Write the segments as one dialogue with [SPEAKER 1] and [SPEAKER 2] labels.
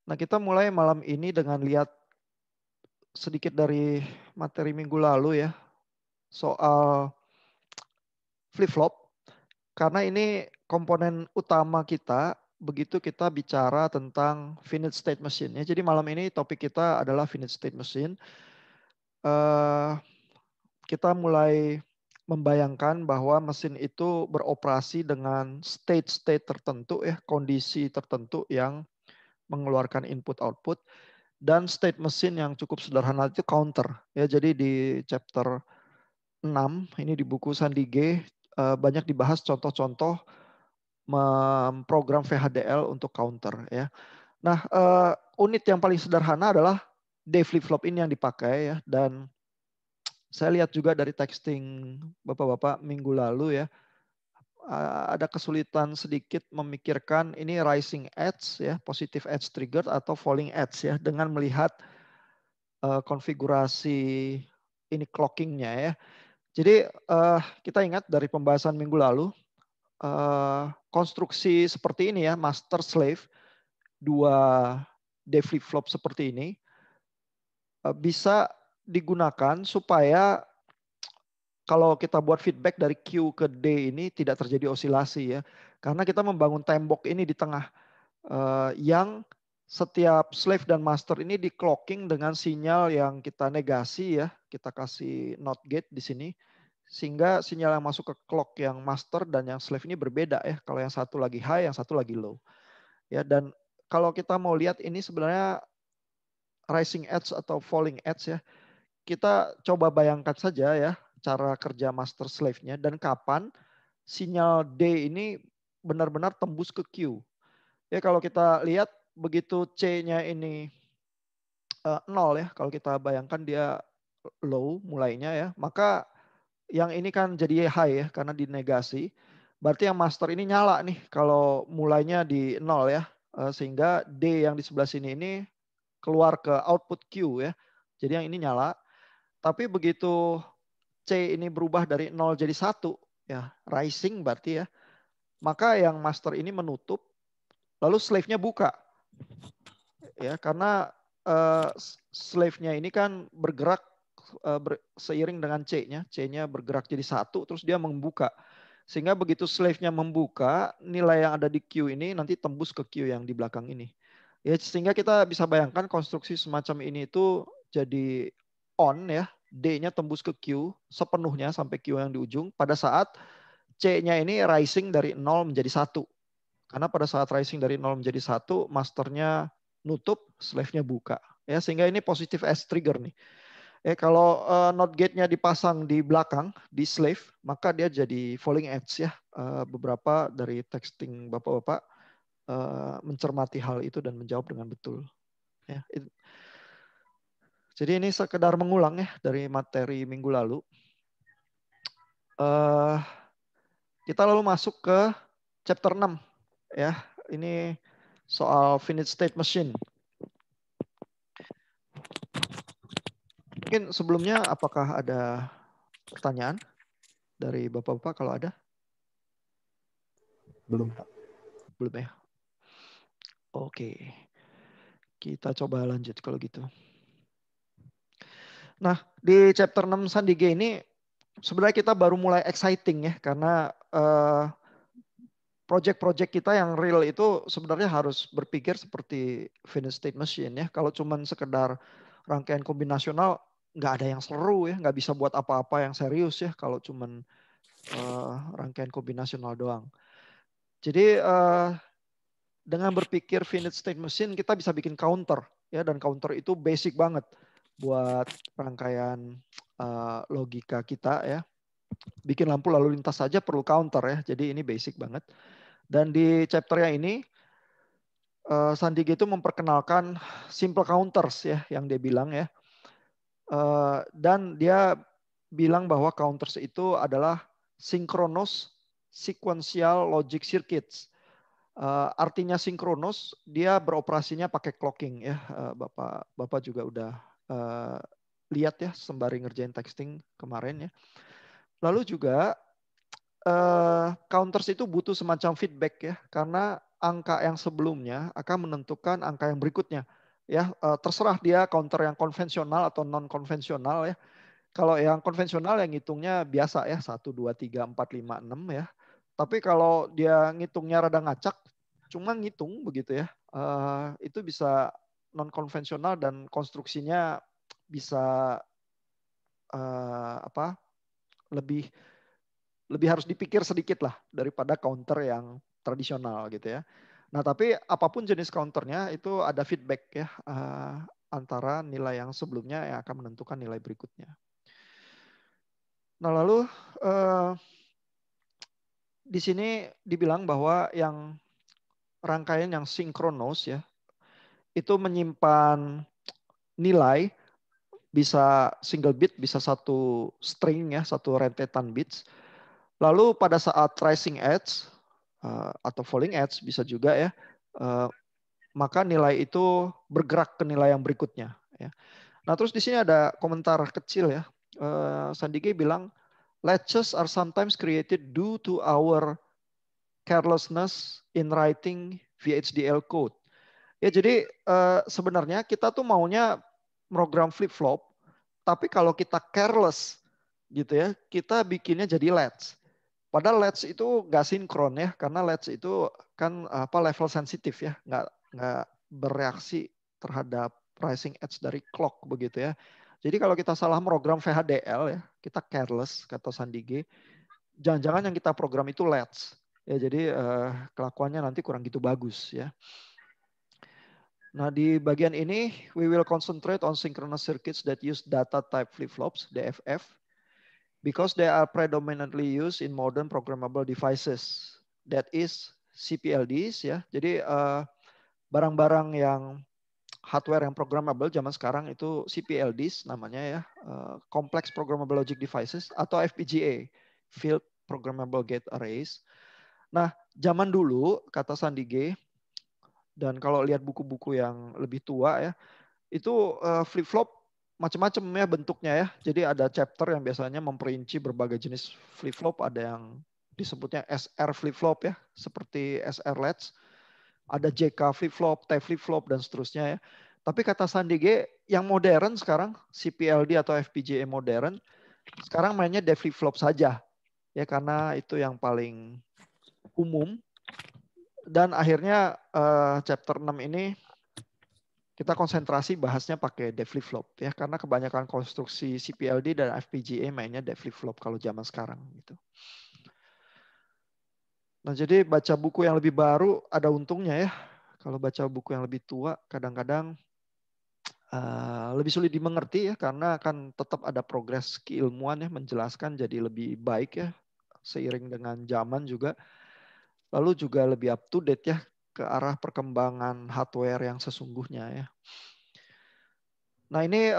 [SPEAKER 1] Nah, kita mulai malam ini dengan lihat sedikit dari materi minggu lalu ya, soal flip-flop. Karena ini komponen utama kita, begitu kita bicara tentang finite state machine. Ya, jadi malam ini topik kita adalah finite state machine. Eh, kita mulai membayangkan bahwa mesin itu beroperasi dengan state-state tertentu ya, kondisi tertentu yang mengeluarkan input-output. Dan state machine yang cukup sederhana itu counter. Ya, jadi di chapter 6 ini di buku Sandi G banyak dibahas contoh-contoh memprogram VHDL untuk counter ya. Nah, unit yang paling sederhana adalah D flip-flop ini yang dipakai ya, dan saya lihat juga dari texting Bapak-bapak minggu lalu ya, ada kesulitan sedikit memikirkan ini rising edge ya, positive edge trigger atau falling edge ya, dengan melihat konfigurasi ini clockingnya ya. Jadi kita ingat dari pembahasan minggu lalu, konstruksi seperti ini ya, master slave, dua D flip flop seperti ini bisa digunakan supaya kalau kita buat feedback dari Q ke D ini tidak terjadi osilasi ya. Karena kita membangun tembok ini di tengah yang setiap slave dan master ini di clocking dengan sinyal yang kita negasi ya. Kita kasih NOT gate di sini. Sehingga sinyal yang masuk ke clock yang master dan yang slave ini berbeda ya. Kalau yang satu lagi high, yang satu lagi low. Ya, dan kalau kita mau lihat ini sebenarnya rising edge atau falling edge ya. Kita coba bayangkan saja ya cara kerja master slave-nya dan kapan sinyal D ini benar-benar tembus ke Q. Ya, kalau kita lihat begitu C-nya ini 0 ya, kalau kita bayangkan dia low mulainya ya, maka yang ini kan jadi high ya karena dinegasi. Berarti yang master ini nyala nih kalau mulainya di 0 ya. Sehingga D yang di sebelah sini ini keluar ke output Q ya. Jadi yang ini nyala. Tapi begitu C ini berubah dari 0 jadi 1 ya, rising berarti ya. Maka yang master ini menutup lalu slave-nya buka. Ya, karena slave-nya ini kan bergerak seiring dengan C-nya. C-nya bergerak jadi 1 terus dia membuka. Sehingga begitu slave-nya membuka, nilai yang ada di Q ini nanti tembus ke Q yang di belakang ini. Ya, sehingga kita bisa bayangkan konstruksi semacam ini itu jadi on ya, D-nya tembus ke Q sepenuhnya sampai Q yang di ujung pada saat C-nya ini rising dari 0 menjadi 1. Karena pada saat rising dari 0 menjadi 1, masternya nutup, slave-nya buka. Ya, sehingga ini positive edge trigger nih. Kalau NOT gate-nya dipasang di belakang, di slave, maka dia jadi falling edge ya. Beberapa dari texting bapak-bapak mencermati hal itu dan menjawab dengan betul. Ya, jadi ini sekedar mengulang ya dari materi minggu lalu. Kita lalu masuk ke chapter 6 ya. Ini soal finite state machine. Mungkin sebelumnya apakah ada pertanyaan dari bapak-bapak kalau ada?
[SPEAKER 2] Belum, Pak.
[SPEAKER 1] Belum ya? Oke. Kita coba lanjut kalau gitu. Nah, di chapter 6 Sandige ini sebenarnya kita baru mulai exciting ya. Karena project-project kita yang real itu sebenarnya harus berpikir seperti finite state machine ya. Kalau cuman sekedar rangkaian kombinasional, nggak ada yang seru ya. Nggak bisa buat apa-apa yang serius ya kalau cuman rangkaian kombinasional doang. Jadi dengan berpikir finite state machine kita bisa bikin counter ya, dan counter itu basic banget buat rangkaian logika kita ya. Bikin lampu lalu lintas saja perlu counter ya. Jadi ini basic banget. Dan di chapter yang ini Sandige itu memperkenalkan simple counters ya yang dia bilang ya. Dan dia bilang bahwa counters itu adalah synchronous sequential logic circuits. Artinya sinkronus, dia beroperasinya pakai clocking ya. Bapak juga udah lihat ya sembari ngerjain texting kemarin ya. Lalu juga counters itu butuh semacam feedback ya, karena angka yang sebelumnya akan menentukan angka yang berikutnya. Ya, terserah dia counter yang konvensional atau non konvensional ya. Kalau yang konvensional yang ngitungnya biasa ya 1 2 3 4 5 6 ya. Tapi kalau dia ngitungnya rada ngacak, cuma ngitung begitu ya. Itu bisa non konvensional dan konstruksinya bisa apa? Lebih harus dipikir sedikit lah daripada counter yang tradisional gitu ya. Nah, tapi apapun jenis counternya itu ada feedback ya antara nilai yang sebelumnya yang akan menentukan nilai berikutnya. Nah, lalu di sini dibilang bahwa yang rangkaian yang sinkronos ya itu menyimpan nilai bisa single bit, bisa satu string ya, satu rentetan bits. Lalu pada saat rising edge atau falling edge bisa juga ya, maka nilai itu bergerak ke nilai yang berikutnya. Ya. Nah terus di sini ada komentar kecil ya, Sandige bilang latches are sometimes created due to our carelessness in writing VHDL code. Ya jadi sebenarnya kita tuh maunya program flip flop, tapi kalau kita careless gitu ya, kita bikinnya jadi latch. Padahal latch itu nggak sinkron ya, karena latch itu kan apa level sensitif ya, nggak bereaksi terhadap rising edge dari clock begitu ya. Jadi kalau kita salah program VHDL ya, kita careless kata Sandige, jangan-jangan yang kita program itu latch. Ya jadi kelakuannya nanti kurang gitu bagus ya. Nah di bagian ini we will concentrate on synchronous circuits that use data type flip-flops (DFF) because they are predominantly used in modern programmable devices. That is CPLDs ya. Jadi barang-barang yang hardware yang programmable zaman sekarang itu CPLDs namanya ya, Complex Programmable Logic Devices atau FPGA, Field Programmable Gate Arrays. Nah zaman dulu kata Sandige, dan kalau lihat buku-buku yang lebih tua ya, itu flip-flop macam-macam ya bentuknya ya. Jadi ada chapter yang biasanya memperinci berbagai jenis flip-flop. Ada yang disebutnya SR flip-flop ya, seperti SR latch. Ada JK flip-flop, T flip-flop, dan seterusnya ya. Tapi kata Sandige, yang modern sekarang, CPLD atau FPGA modern, sekarang mainnya D flip-flop saja. Ya karena itu yang paling umum. Dan akhirnya chapter 6 ini kita konsentrasi bahasnya pakai D flip-flop ya karena kebanyakan konstruksi CPLD dan FPGA mainnya D flip-flop kalau zaman sekarang gitu. Nah, jadi baca buku yang lebih baru ada untungnya ya. Kalau baca buku yang lebih tua kadang-kadang lebih sulit dimengerti ya karena akan tetap ada progres keilmuan ya menjelaskan jadi lebih baik ya seiring dengan zaman juga. Lalu juga lebih up to date ya ke arah perkembangan hardware yang sesungguhnya ya. Nah ini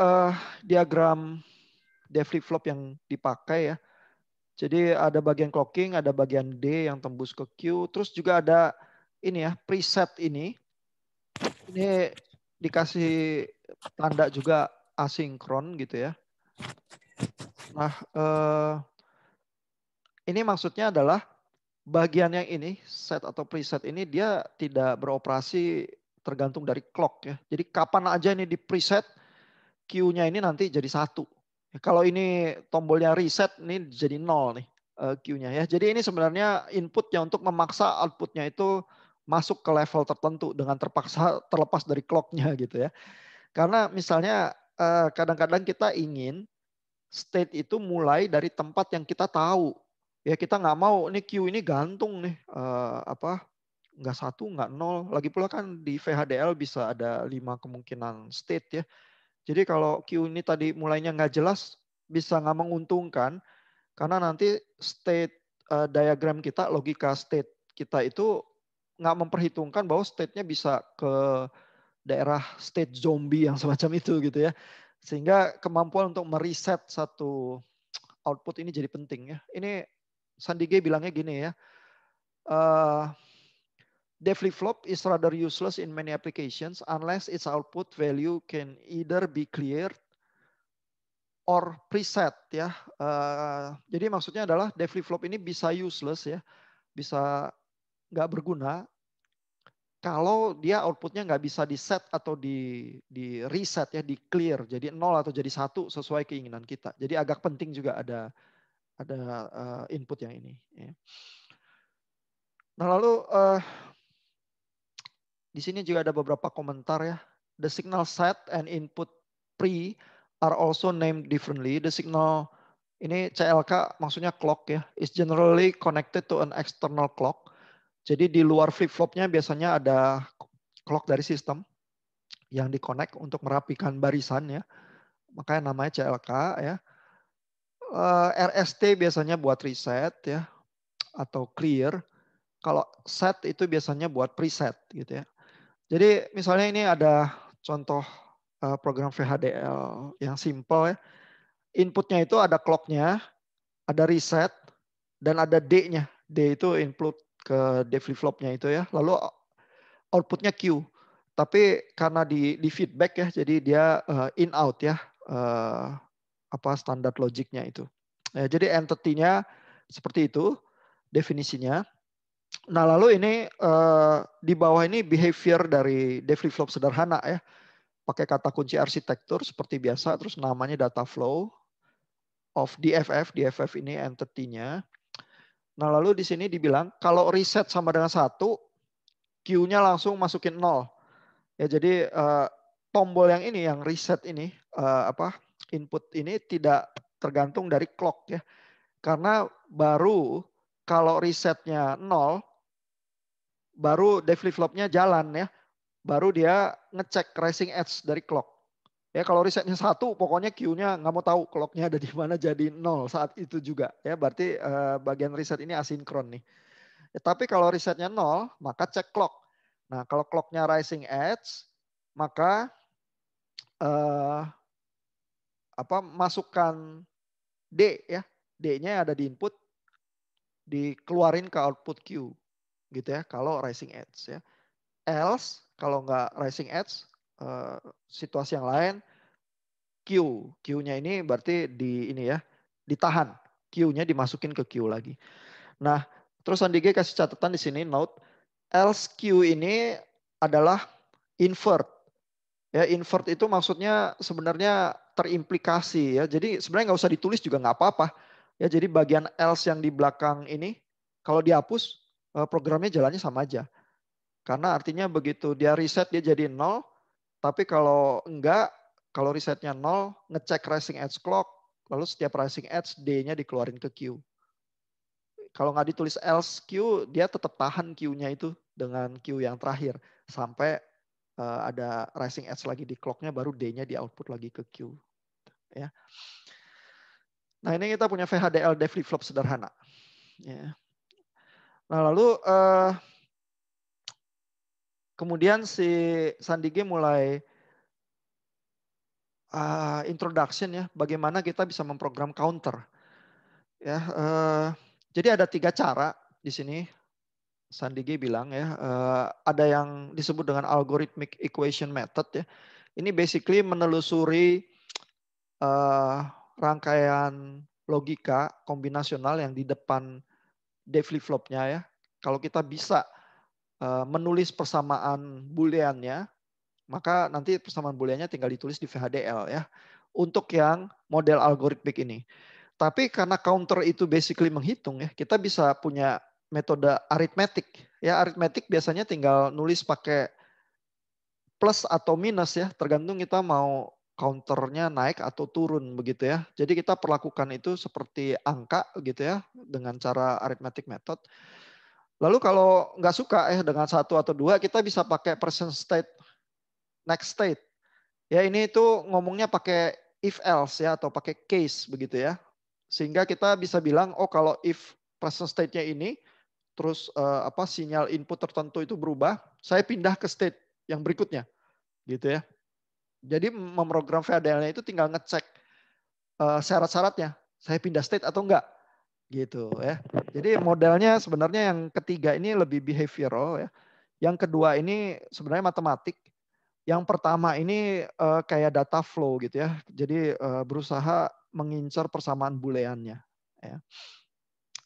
[SPEAKER 1] diagram D flip-flop yang dipakai ya. Jadi ada bagian clocking, ada bagian D yang tembus ke Q, terus juga ada ini ya preset ini. Ini dikasih tanda juga asinkron gitu ya. Nah ini maksudnya adalah bagian yang ini set atau preset ini dia tidak beroperasi tergantung dari clock ya. Jadi kapan aja ini di preset Q-nya ini nanti jadi 1. Kalau ini tombolnya reset ini jadi 0 nih Q-nya ya. Jadi ini sebenarnya inputnya untuk memaksa outputnya itu masuk ke level tertentu dengan terpaksa terlepas dari clock-nya gitu ya. Karena misalnya kadang-kadang kita ingin state itu mulai dari tempat yang kita tahu. Ya kita nggak mau ini Q ini gantung nih nggak 1 nggak 0. Lagi pula kan di VHDL bisa ada 5 kemungkinan state ya. Jadi kalau Q ini tadi mulainya nggak jelas, bisa nggak menguntungkan, karena nanti state diagram kita, logika state kita itu nggak memperhitungkan bahwa state-nya bisa ke daerah state zombie yang semacam itu gitu ya. Sehingga kemampuan untuk mereset satu output ini jadi penting ya. Ini Sandige bilangnya gini ya, D flip-flop is rather useless in many applications unless its output value can either be cleared or preset ya. Jadi maksudnya adalah D flip-flop ini bisa useless ya, bisa nggak berguna kalau dia outputnya nggak bisa di set atau di reset ya, di clear jadi 0 atau jadi 1 sesuai keinginan kita. Jadi agak penting juga ada input yang ini. Ya. Nah lalu di sini juga ada beberapa komentar ya. The signal set and input pre are also named differently. The signal ini CLK maksudnya clock ya, is generally connected to an external clock. Jadi di luar flip-flopnya biasanya ada clock dari sistem yang di-connect untuk merapikan barisan ya. Makanya namanya CLK ya. RST biasanya buat reset ya atau clear. Kalau set itu biasanya buat preset gitu ya. Jadi misalnya ini ada contoh program VHDL yang simple ya. Inputnya itu ada clocknya, ada reset, dan ada D-nya. D itu input ke D flip-flopnya itu ya. Lalu outputnya Q. Tapi karena di feedback ya, jadi dia in out ya, apa standar logiknya itu. Ya, jadi entity-nya seperti itu definisinya. Nah lalu ini di bawah ini behavior dari D flip-flop sederhana ya. Pakai kata kunci arsitektur seperti biasa, terus namanya data flow of DFF. DFF ini entity-nya. Nah lalu di sini dibilang kalau reset sama dengan 1, Q-nya langsung masukin 0. Ya jadi tombol yang ini, yang reset ini, input ini tidak tergantung dari clock ya. Karena baru kalau resetnya 0, baru D flip-flopnya jalan ya. Baru dia ngecek rising edge dari clock. Ya kalau resetnya 1, pokoknya Q-nya nggak mau tahu clock-nya ada di mana jadi 0 saat itu juga. Ya berarti bagian reset ini asinkron nih. Ya, tapi kalau resetnya 0, maka cek clock. Nah kalau clock-nya rising edge, maka masukkan D ya. D-nya ada di input, dikeluarin ke output Q. Gitu ya kalau rising edge ya. Else kalau nggak rising edge, situasi yang lain, Q. Q-nya ini berarti di ini ya, ditahan. Q-nya dimasukin ke Q lagi. Nah, terus Sandige kasih catatan di sini note, else Q ini adalah invert. Ya, invert itu maksudnya sebenarnya terimplikasi ya. Jadi sebenarnya nggak usah ditulis juga nggak apa-apa. Ya, jadi bagian else yang di belakang ini kalau dihapus programnya jalannya sama aja. Karena artinya begitu dia reset dia jadi 0, tapi kalau enggak, kalau resetnya 0, ngecek rising edge clock, lalu setiap rising edge D-nya dikeluarin ke Q. Kalau nggak ditulis else Q, dia tetap tahan Q-nya itu dengan Q yang terakhir. Sampai ada rising edge lagi di clock-nya, baru D-nya di output lagi ke Q. Ya. Nah ini kita punya VHDL D flip-flop sederhana. Ya. Nah lalu kemudian si Sandige mulai introduction ya, bagaimana kita bisa memprogram counter. Ya, jadi ada 3 cara di sini. Sandige bilang ya, ada yang disebut dengan algorithmic equation method ya. Ini basically menelusuri rangkaian logika kombinasional yang di depan D flip-flopnya ya. Kalau kita bisa menulis persamaan booleannya, maka nanti persamaan booleannya tinggal ditulis di VHDL ya. Untuk yang model algoritmik ini. Tapi karena counter itu basically menghitung ya, kita bisa punya metode aritmetik. Ya, aritmetik biasanya tinggal nulis pakai plus atau minus ya, tergantung kita mau counternya naik atau turun begitu ya. Jadi kita perlakukan itu seperti angka gitu ya, dengan cara arithmetic method. Lalu kalau nggak suka dengan 1 atau 2, kita bisa pakai present state, next state. Ya ini itu ngomongnya pakai if else ya atau pakai case begitu ya. Sehingga kita bisa bilang oh kalau if present state-nya ini terus sinyal input tertentu itu berubah, saya pindah ke state yang berikutnya gitu ya. Jadi memprogram VHDL-nya itu tinggal ngecek syarat-syaratnya. Saya pindah state atau enggak gitu ya. Jadi modelnya sebenarnya yang ketiga ini lebih behavioral ya. Yang kedua ini sebenarnya matematik. Yang pertama ini kayak data flow gitu ya. Jadi berusaha mengincar persamaan booleannya. Ya.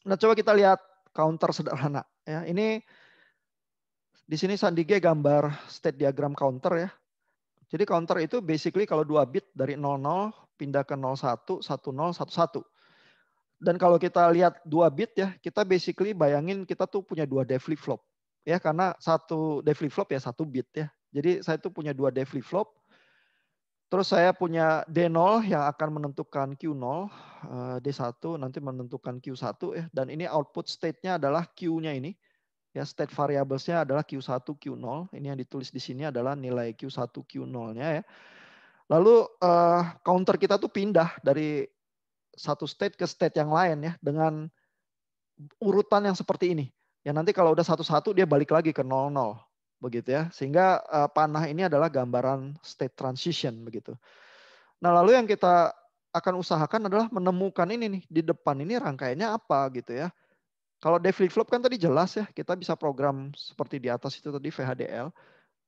[SPEAKER 1] Nah coba kita lihat counter sederhana. Ya. Ini Di sini Sandige gambar state diagram counter ya. Jadi counter itu basically kalau 2 bit dari 00 pindah ke 01, 10, 11. Dan kalau kita lihat 2 bit ya, kita basically bayangin kita tuh punya 2 D flip flop. Ya, karena satu D flip flop ya 1 bit ya. Jadi saya tuh punya 2 D flip flop. Terus saya punya D0 yang akan menentukan Q0, D1 nanti menentukan Q1 ya. Dan ini output state-nya adalah Q-nya ini. Ya, state variables-nya adalah Q1, Q0. Ini yang ditulis di sini adalah nilai Q1, Q0-nya ya. Lalu counter kita tuh pindah dari satu state ke state yang lain ya dengan urutan yang seperti ini. Ya nanti kalau udah 1-1 dia balik lagi ke 0-0 begitu ya. Sehingga panah ini adalah gambaran state transition begitu. Nah, lalu yang kita akan usahakan adalah menemukan ini nih di depan ini rangkaiannya apa gitu ya. Kalau D flip flop kan tadi jelas ya, kita bisa program seperti di atas itu tadi VHDL.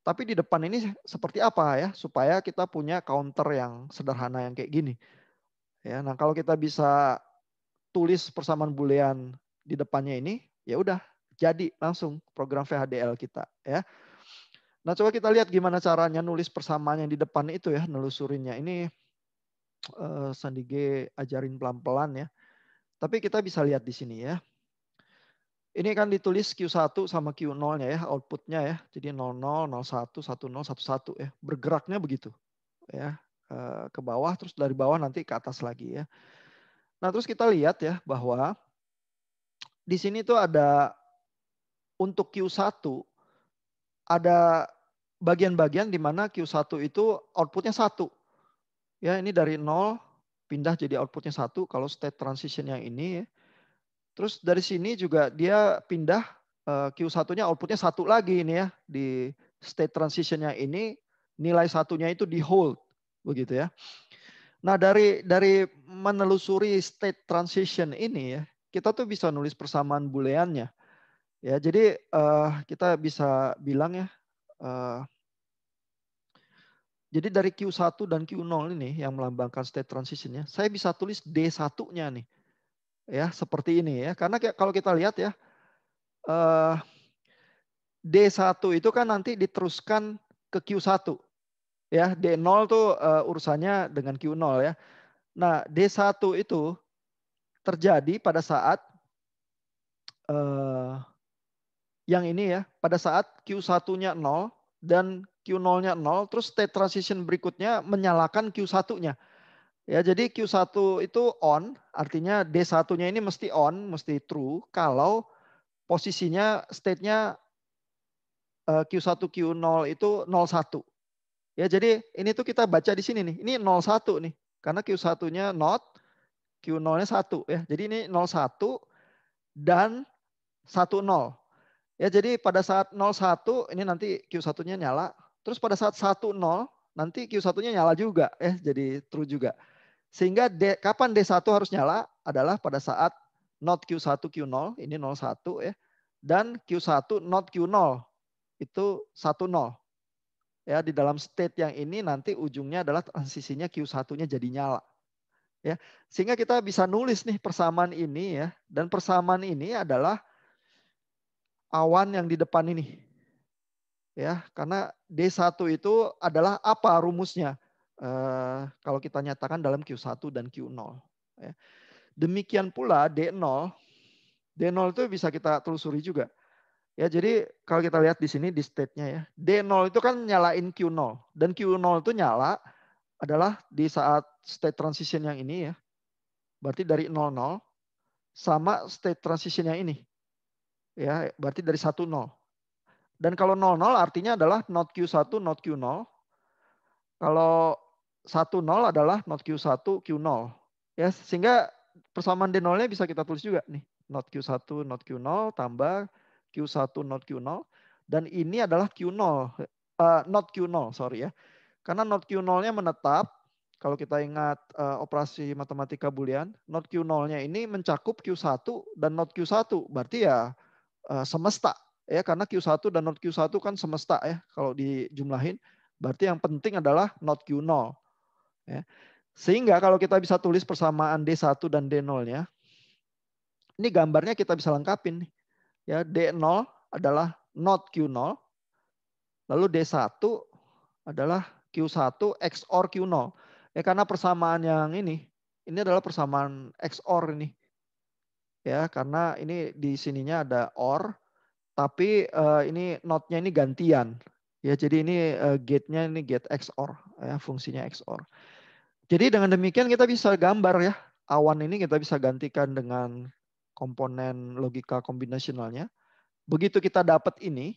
[SPEAKER 1] Tapi di depan ini seperti apa ya supaya kita punya counter yang sederhana yang kayak gini. Ya, nah kalau kita bisa tulis persamaan boolean di depannya ini, ya udah jadi langsung program VHDL kita ya. Nah, coba kita lihat gimana caranya nulis persamaan yang di depan itu ya, nelusurinnya. Ini Sandige ajarin pelan-pelan ya. Tapi kita bisa lihat di sini ya. Ini kan ditulis Q1 sama Q0-nya ya, outputnya ya. Jadi 00, 01, 10, 11 ya. Bergeraknya begitu ya. Ke bawah terus dari bawah nanti ke atas lagi ya. Nah, terus kita lihat ya bahwa di sini tuh ada untuk Q1 ada bagian-bagian di mana Q1 itu outputnya 1. Ya, ini dari 0 pindah jadi outputnya 1 kalau state transition yang ini ya. Terus dari sini juga dia pindah Q1-nya outputnya 1 lagi ini ya. Di state transition-nya ini nilai satunya itu di hold. Begitu ya. Nah dari menelusuri state transition ini ya. Kita tuh bisa nulis persamaan booleannya. Ya, jadi kita bisa bilang ya. Jadi dari Q1 dan Q0 ini yang melambangkan state transition-nya. Saya bisa tulis D1-nya nih. Ya seperti ini ya. Karena kalau kita lihat ya. D1 itu kan nanti diteruskan ke Q1. Ya, D0 tuh urusannya dengan Q0 ya. Nah, D1 itu terjadi pada saat yang ini ya, pada saat Q1-nya 0 dan Q0-nya 0, terus state transition berikutnya menyalakan Q1-nya. Ya, jadi Q1 itu on, artinya D1-nya ini mesti on, mesti true kalau posisinya state-nya Q1 Q0 itu 01. Ya, jadi ini tuh kita baca di sini nih. Ini 01 nih. Karena Q1-nya not, Q0-nya 1 ya. Jadi ini 01 dan 10. Ya, jadi pada saat 01 ini nanti Q1-nya nyala. Terus pada saat 10 nanti Q1-nya nyala juga ya. Jadi true juga. Sehingga kapan D1 harus nyala adalah pada saat not Q1 Q0 ini 01 ya. Dan Q1 not Q0 itu 10. Ya, di dalam state yang ini nanti ujungnya adalah transisinya Q1-nya jadi nyala. Ya, sehingga kita bisa nulis nih persamaan ini ya, dan persamaan ini adalah awan yang di depan ini. Ya, karena D1 itu adalah apa rumusnya? Kalau kita nyatakan dalam Q1 dan Q0. Ya. Demikian pula D0. D0 itu bisa kita telusuri juga. Ya, jadi kalau kita lihat di sini di state-nya ya. D0 itu kan nyalain Q0 dan Q0 itu nyala adalah di saat state transition yang ini ya. Berarti dari 00 sama state transition yang ini. Ya, berarti dari 10. Dan kalau 00 artinya adalah not Q1 not Q0. Kalau 10 adalah not Q1 Q0. Ya, sehingga persamaan D0-nya bisa kita tulis juga nih. Not Q1 not Q0 tambah Q1 not Q0 dan ini adalah Q0 not Q0 sorry ya. Karena not Q0-nya menetap kalau kita ingat operasi matematika boolean, not Q0-nya ini mencakup Q1 dan not Q1 berarti ya semesta ya karena Q1 dan not Q1 kan semesta ya kalau dijumlahin berarti yang penting adalah not Q0 ya. Sehingga kalau kita bisa tulis persamaan D1 dan D0-nya, ini gambarnya kita bisa lengkapin. Ya, D0 adalah not Q0, Lalu D1 adalah Q1 XOR Q0. Ya karena persamaan yang ini adalah persamaan XOR ini. Ya, karena ini di sininya ada OR, tapi ini node-nya ini gantian. Ya, jadi ini gate-nya ini gate XOR, ya, fungsinya XOR. Jadi dengan demikian kita bisa gambar ya, awan ini kita bisa gantikan dengan komponen logika kombinasionalnya. Begitu kita dapat ini,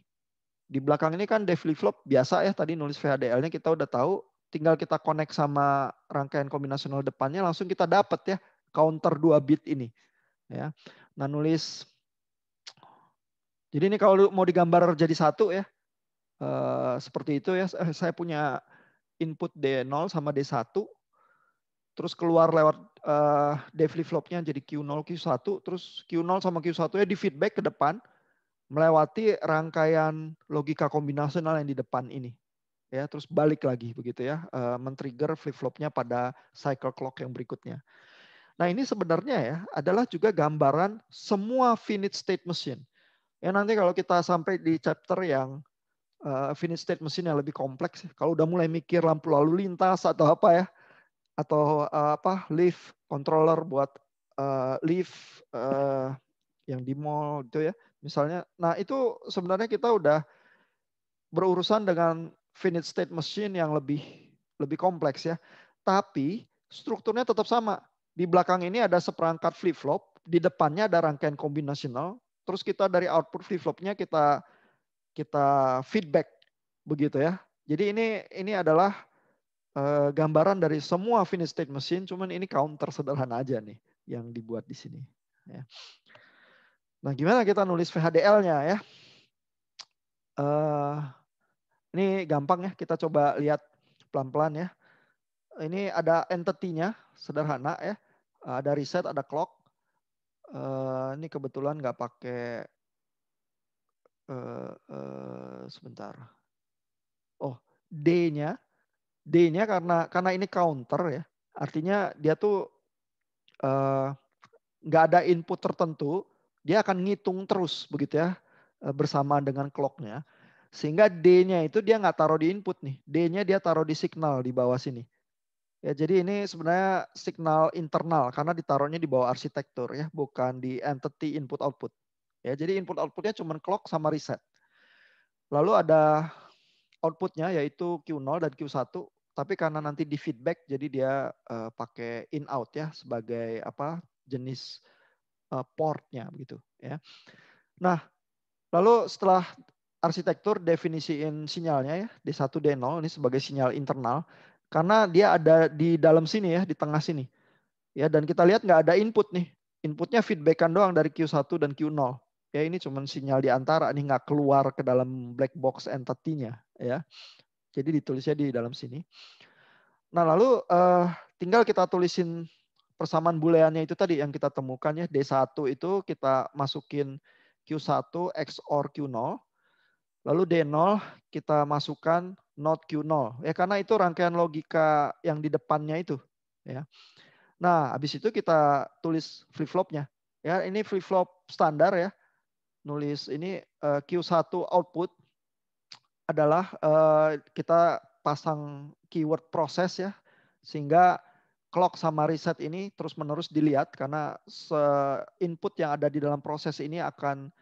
[SPEAKER 1] di belakang ini kan dev flip-flop biasa ya, tadi nulis VHDL-nya kita udah tahu, tinggal kita connect sama rangkaian kombinasional depannya, langsung kita dapat ya, counter 2 bit ini. Ya. Nah nulis, jadi ini kalau mau digambar jadi satu ya, seperti itu ya, saya punya input D0 sama D1, terus keluar lewat D flip-flopnya jadi Q0, Q1, terus Q0 sama Q1 ya di feedback ke depan, melewati rangkaian logika kombinasional yang di depan ini. Ya, terus balik lagi begitu ya, men-trigger flip-flopnya pada cycle clock yang berikutnya. Nah ini sebenarnya ya adalah juga gambaran semua finite state machine. Ya nanti kalau kita sampai di chapter yang finite state machine yang lebih kompleks, kalau udah mulai mikir lampu lalu lintas atau apa ya, atau lift controller buat lift yang di mall gitu ya, misalnya. Nah itu sebenarnya kita udah berurusan dengan finite state machine yang lebih kompleks ya. Tapi strukturnya tetap sama. Di belakang ini ada seperangkat flip-flop, di depannya ada rangkaian kombinasional, terus kita dari output flip-flopnya kita feedback begitu ya. Jadi ini adalah gambaran dari semua finite state machine, cuman ini counter sederhana aja nih yang dibuat di sini. Ya. Nah, gimana kita nulis VHDL-nya ya? Ini gampang ya, kita coba lihat pelan-pelan ya. Ini ada entity-nya, sederhana ya. Ada reset, ada clock. Ini kebetulan nggak pakai, sebentar. Oh, D-nya. D-nya karena ini counter ya. Artinya dia tuh nggak ada input tertentu, dia akan ngitung terus begitu ya, bersama dengan clock-nya. Sehingga D-nya itu dia nggak taruh di input nih. D-nya dia taruh di signal di bawah sini. Ya, jadi ini sebenarnya signal internal karena ditaruhnya di bawah arsitektur ya, bukan di entity input output. Ya, jadi input outputnya cuma clock sama reset. Lalu ada outputnya yaitu Q0 dan Q1, tapi karena nanti di feedback jadi dia pakai in out ya sebagai jenis portnya begitu ya. Nah, lalu setelah arsitektur definisiin sinyalnya ya, D1 D0 ini sebagai sinyal internal karena dia ada di dalam sini ya, di tengah sini. Ya, dan kita lihat nggak ada input nih. Inputnya feedbackan doang dari Q1 dan Q0. Ya, ini cuma sinyal di antara nih, nggak keluar ke dalam black box entity-nya ya. Jadi ditulisnya di dalam sini. Nah, lalu tinggal kita tulisin persamaan booleannya itu tadi yang kita temukan ya. D1 itu kita masukin Q1 XOR Q0. Lalu D0 kita masukkan not Q0. Ya karena itu rangkaian logika yang di depannya itu. Ya. Nah, habis itu kita tulis flip-flopnya. Ya, ini flip-flop standar ya. Nulis ini Q1 output adalah kita pasang keyword proses ya. Sehingga clock sama reset ini terus-menerus dilihat karena input yang ada di dalam proses ini akan,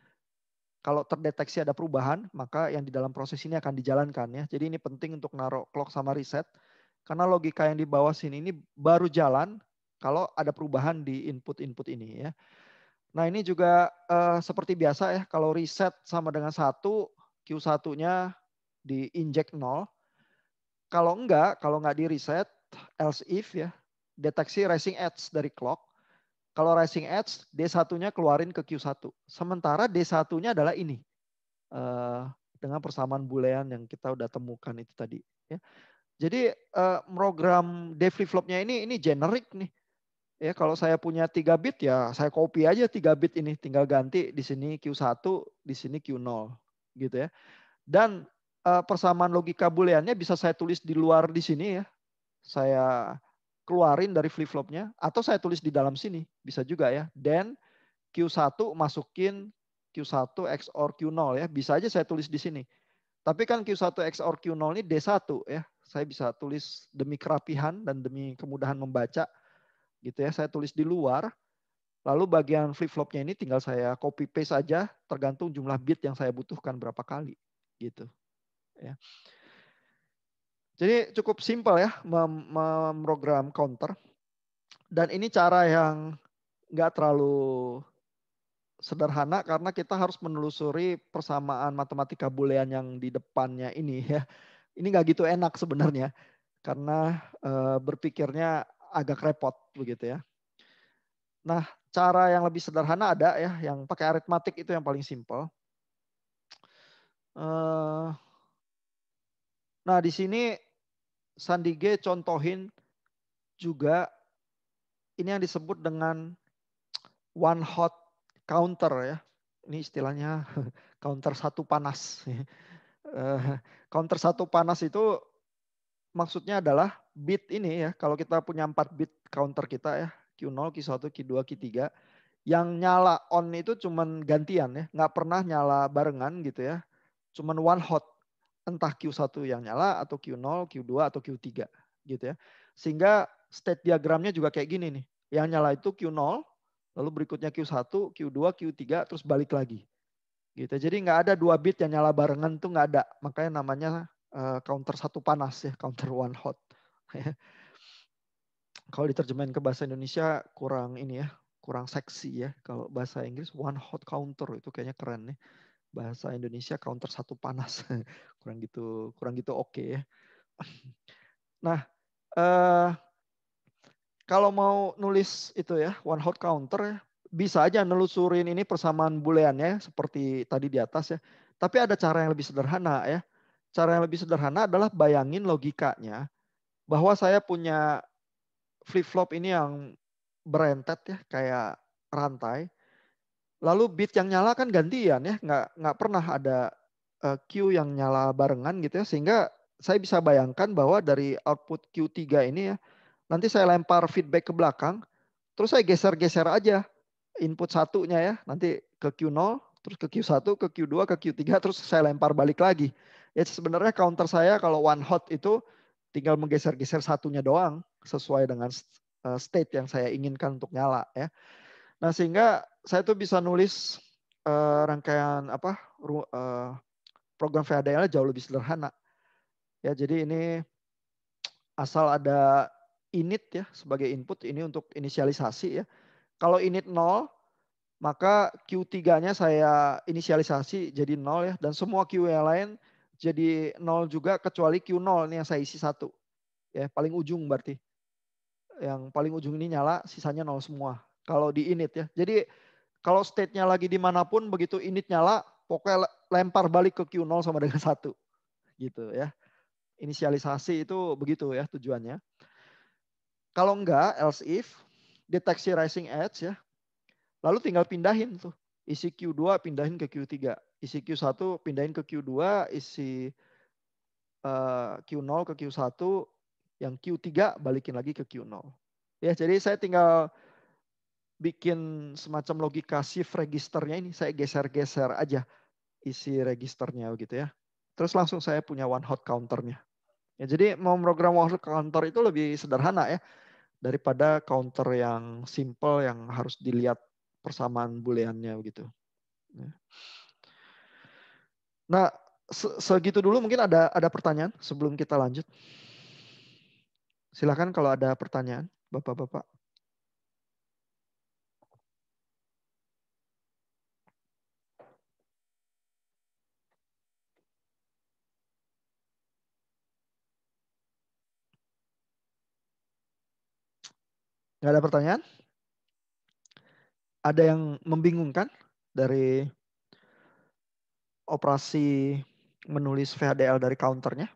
[SPEAKER 1] kalau terdeteksi ada perubahan, maka yang di dalam proses ini akan dijalankan ya. Jadi ini penting untuk naruh clock sama reset. Karena logika yang di bawah sini ini baru jalan kalau ada perubahan di input-input ini ya. Nah ini juga seperti biasa ya, kalau reset sama dengan 1, Q1-nya di inject 0. Kalau nggak di reset, else if ya, deteksi rising edge dari clock. Kalau rising edge, D1-nya keluarin ke Q1. Sementara D1-nya adalah ini. Dengan persamaan boolean yang kita udah temukan itu tadi. Ya. Jadi program D flip-flopnya ini generik nih. Ya, kalau saya punya 3 bit ya saya copy aja 3 bit ini. Tinggal ganti di sini Q1, di sini Q0. Gitu ya. Dan persamaan logika booleannya bisa saya tulis di luar di sini ya. Saya keluarin dari flip-flopnya. Atau saya tulis di dalam sini. Bisa juga ya. Then Q1 masukin Q1 XOR Q0 ya. Bisa aja saya tulis di sini. Tapi kan Q1 XOR Q0 ini D1 ya. Saya bisa tulis demi kerapihan dan demi kemudahan membaca gitu ya. Saya tulis di luar. Lalu bagian flip-flopnya ini tinggal saya copy paste saja tergantung jumlah bit yang saya butuhkan berapa kali gitu ya. Jadi cukup simpel ya memprogram counter. Dan ini cara yang nggak terlalu sederhana karena kita harus menelusuri persamaan matematika boolean yang di depannya ini ya. Ini nggak gitu enak sebenarnya karena berpikirnya agak repot begitu ya. Nah, cara yang lebih sederhana ada ya, yang pakai aritmatik itu yang paling simpel. Nah, di sini Sandige contohin juga ini yang disebut dengan one hot counter ya. Ini istilahnya counter satu panas. Counter satu panas itu maksudnya adalah bit ini ya. Kalau kita punya 4 bit counter kita ya, Q0, Q1, Q2, Q3, yang nyala on itu cuman gantian ya, nggak pernah nyala barengan gitu ya. Cuman one hot, entah Q1 yang nyala atau Q0, Q2 atau Q3 gitu ya. Sehingga state diagramnya juga kayak gini nih. Yang nyala itu Q0, lalu berikutnya Q1, Q2, Q3 terus balik lagi. Gitu. Jadi nggak ada 2 bit yang nyala barengan tuh nggak ada. Makanya namanya counter satu panas ya, counter one hot. Kalau diterjemahin ke bahasa Indonesia kurang ini ya, kurang seksi ya. Kalau bahasa Inggris one hot counter itu kayaknya keren nih. Bahasa Indonesia counter satu panas. kurang gitu oke ya. Nah, kalau mau nulis itu ya, one hot counter ya, bisa aja nelusurin ini persamaan booleannya seperti tadi di atas ya. Tapi ada cara yang lebih sederhana ya. Cara yang lebih sederhana adalah bayangin logikanya bahwa saya punya flip-flop ini yang berentet ya, kayak rantai. Lalu bit yang nyala kan gantian ya, nggak pernah ada Q yang nyala barengan gitu ya, sehingga saya bisa bayangkan bahwa dari output Q3 ini ya, nanti saya lempar feedback ke belakang, terus saya geser-geser aja input satunya ya, nanti ke Q0, terus ke Q1, ke Q2, ke Q3, terus saya lempar balik lagi. Ya sebenarnya counter saya kalau one hot itu tinggal menggeser-geser satunya doang, sesuai dengan state yang saya inginkan untuk nyala ya. Nah sehingga saya tuh bisa nulis rangkaian program VHDL jauh lebih sederhana. Ya jadi ini asal ada init ya sebagai input ini untuk inisialisasi ya. Kalau init 0 maka Q3-nya saya inisialisasi jadi 0 ya dan semua Q yang lain jadi 0 juga kecuali Q0 ini yang saya isi 1. Ya, paling ujung berarti. Yang paling ujung ini nyala, sisanya 0 semua. Kalau di init ya. Jadi kalau state-nya lagi dimanapun begitu init nyala, pokoknya lempar balik ke Q0 sama dengan 1. Gitu ya. Inisialisasi itu begitu ya tujuannya. Kalau enggak, else if, deteksi rising edge ya. Lalu tinggal pindahin tuh. Isi Q2 pindahin ke Q3. Isi Q1 pindahin ke Q2. Isi Q0 ke Q1. Yang Q3 balikin lagi ke Q0. Ya, jadi saya tinggal bikin semacam logika shift registernya ini. Saya geser-geser aja isi registernya gitu ya. Terus langsung saya punya one hot counternya. Ya, jadi mau program one hot counter itu lebih sederhana ya. Daripada counter yang simple yang harus dilihat persamaan booleannya begitu. Nah, segitu dulu mungkin ada pertanyaan sebelum kita lanjut. Silakan kalau ada pertanyaan, Bapak-bapak. Nggak ada pertanyaan? Ada yang membingungkan dari operasi menulis VHDL dari counternya?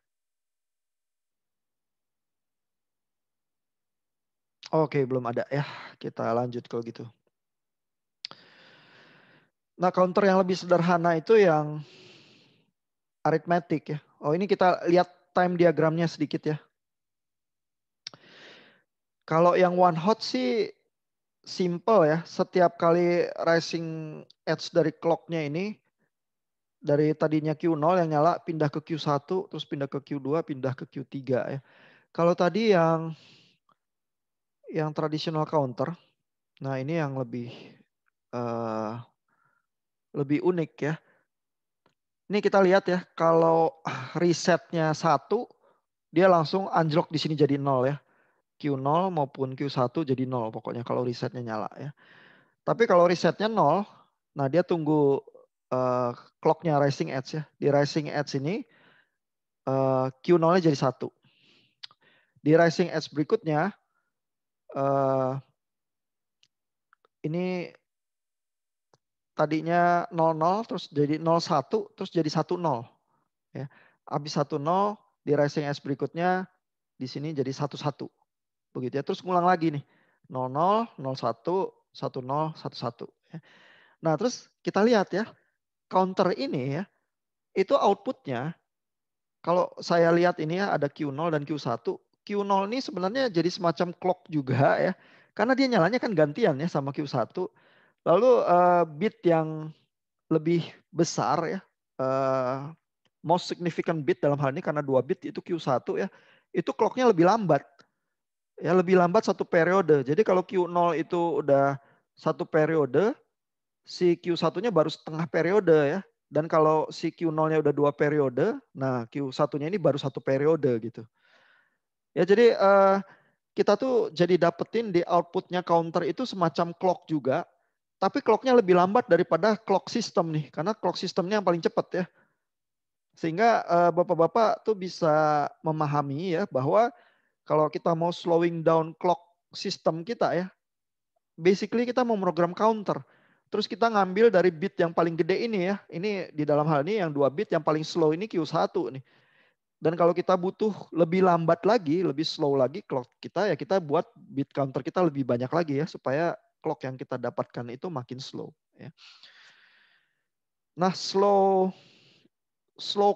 [SPEAKER 1] Oke, belum ada ya. Kita lanjut kalau gitu. Nah, counter yang lebih sederhana itu yang aritmetik ya. Oh, ini kita lihat time diagramnya sedikit ya. Kalau yang one hot sih simple ya. Setiap kali rising edge dari clocknya ini Dari tadinya Q0 yang nyala pindah ke Q1, terus pindah ke Q2, pindah ke Q3 ya. Kalau tadi yang traditional counter, nah ini yang lebih unik ya. Ini kita lihat ya, kalau resetnya 1, dia langsung anjlok di sini jadi 0 ya. Q0 maupun Q1 jadi 0 pokoknya kalau resetnya nyala ya. Tapi kalau resetnya 0, nah dia tunggu clocknya rising edge ya. Di rising edge ini Q0-nya jadi 1. Di rising edge berikutnya ini tadinya 00 terus jadi 01 terus jadi 10 ya. Habis 10 di rising edge berikutnya di sini jadi 11 begitu ya. Terus ngulang lagi nih 00 01 10 11 ya. Nah, terus kita lihat ya, counter ini ya, itu outputnya kalau saya lihat ini ya ada Q0 dan Q1. Q0 ini sebenarnya jadi semacam clock juga ya. Karena dia nyalanya kan gantian ya sama Q1. Lalu bit yang lebih besar ya, most significant bit dalam hal ini karena 2 bit itu Q1 ya, itu clocknya lebih lambat. Ya lebih lambat 1 periode. Jadi kalau Q0 itu udah 1 periode, si Q1-nya baru setengah periode ya. Dan kalau si Q0-nya udah 2 periode, nah Q1-nya ini baru 1 periode gitu. Ya jadi kita tuh jadi dapetin di outputnya counter itu semacam clock juga. Tapi clocknya lebih lambat daripada clock system nih. Karena clock systemnya yang paling cepat ya. Sehingga bapak-bapak tuh bisa memahami ya bahwa kalau kita mau slowing down clock system kita ya. Basically kita mau program counter. Terus kita ngambil dari bit yang paling gede ini ya. Ini di dalam hal ini yang 2 bit yang paling slow ini Q1 nih. Dan kalau kita butuh lebih lambat lagi, lebih slow lagi clock kita ya kita buat bit counter kita lebih banyak lagi ya supaya clock yang kita dapatkan itu makin slow ya. Nah, slow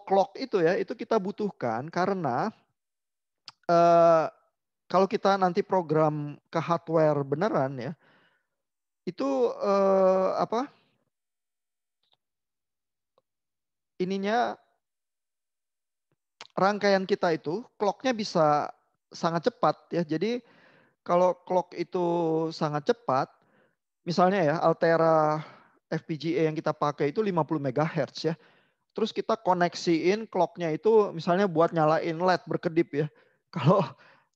[SPEAKER 1] clock itu ya itu kita butuhkan karena kalau kita nanti program ke hardware beneran ya itu ininya rangkaian kita itu clocknya bisa sangat cepat ya. Jadi kalau clock itu sangat cepat, misalnya ya Altera FPGA yang kita pakai itu 50 MHz ya. Terus kita koneksiin clocknya itu misalnya buat nyalain LED berkedip ya. Kalau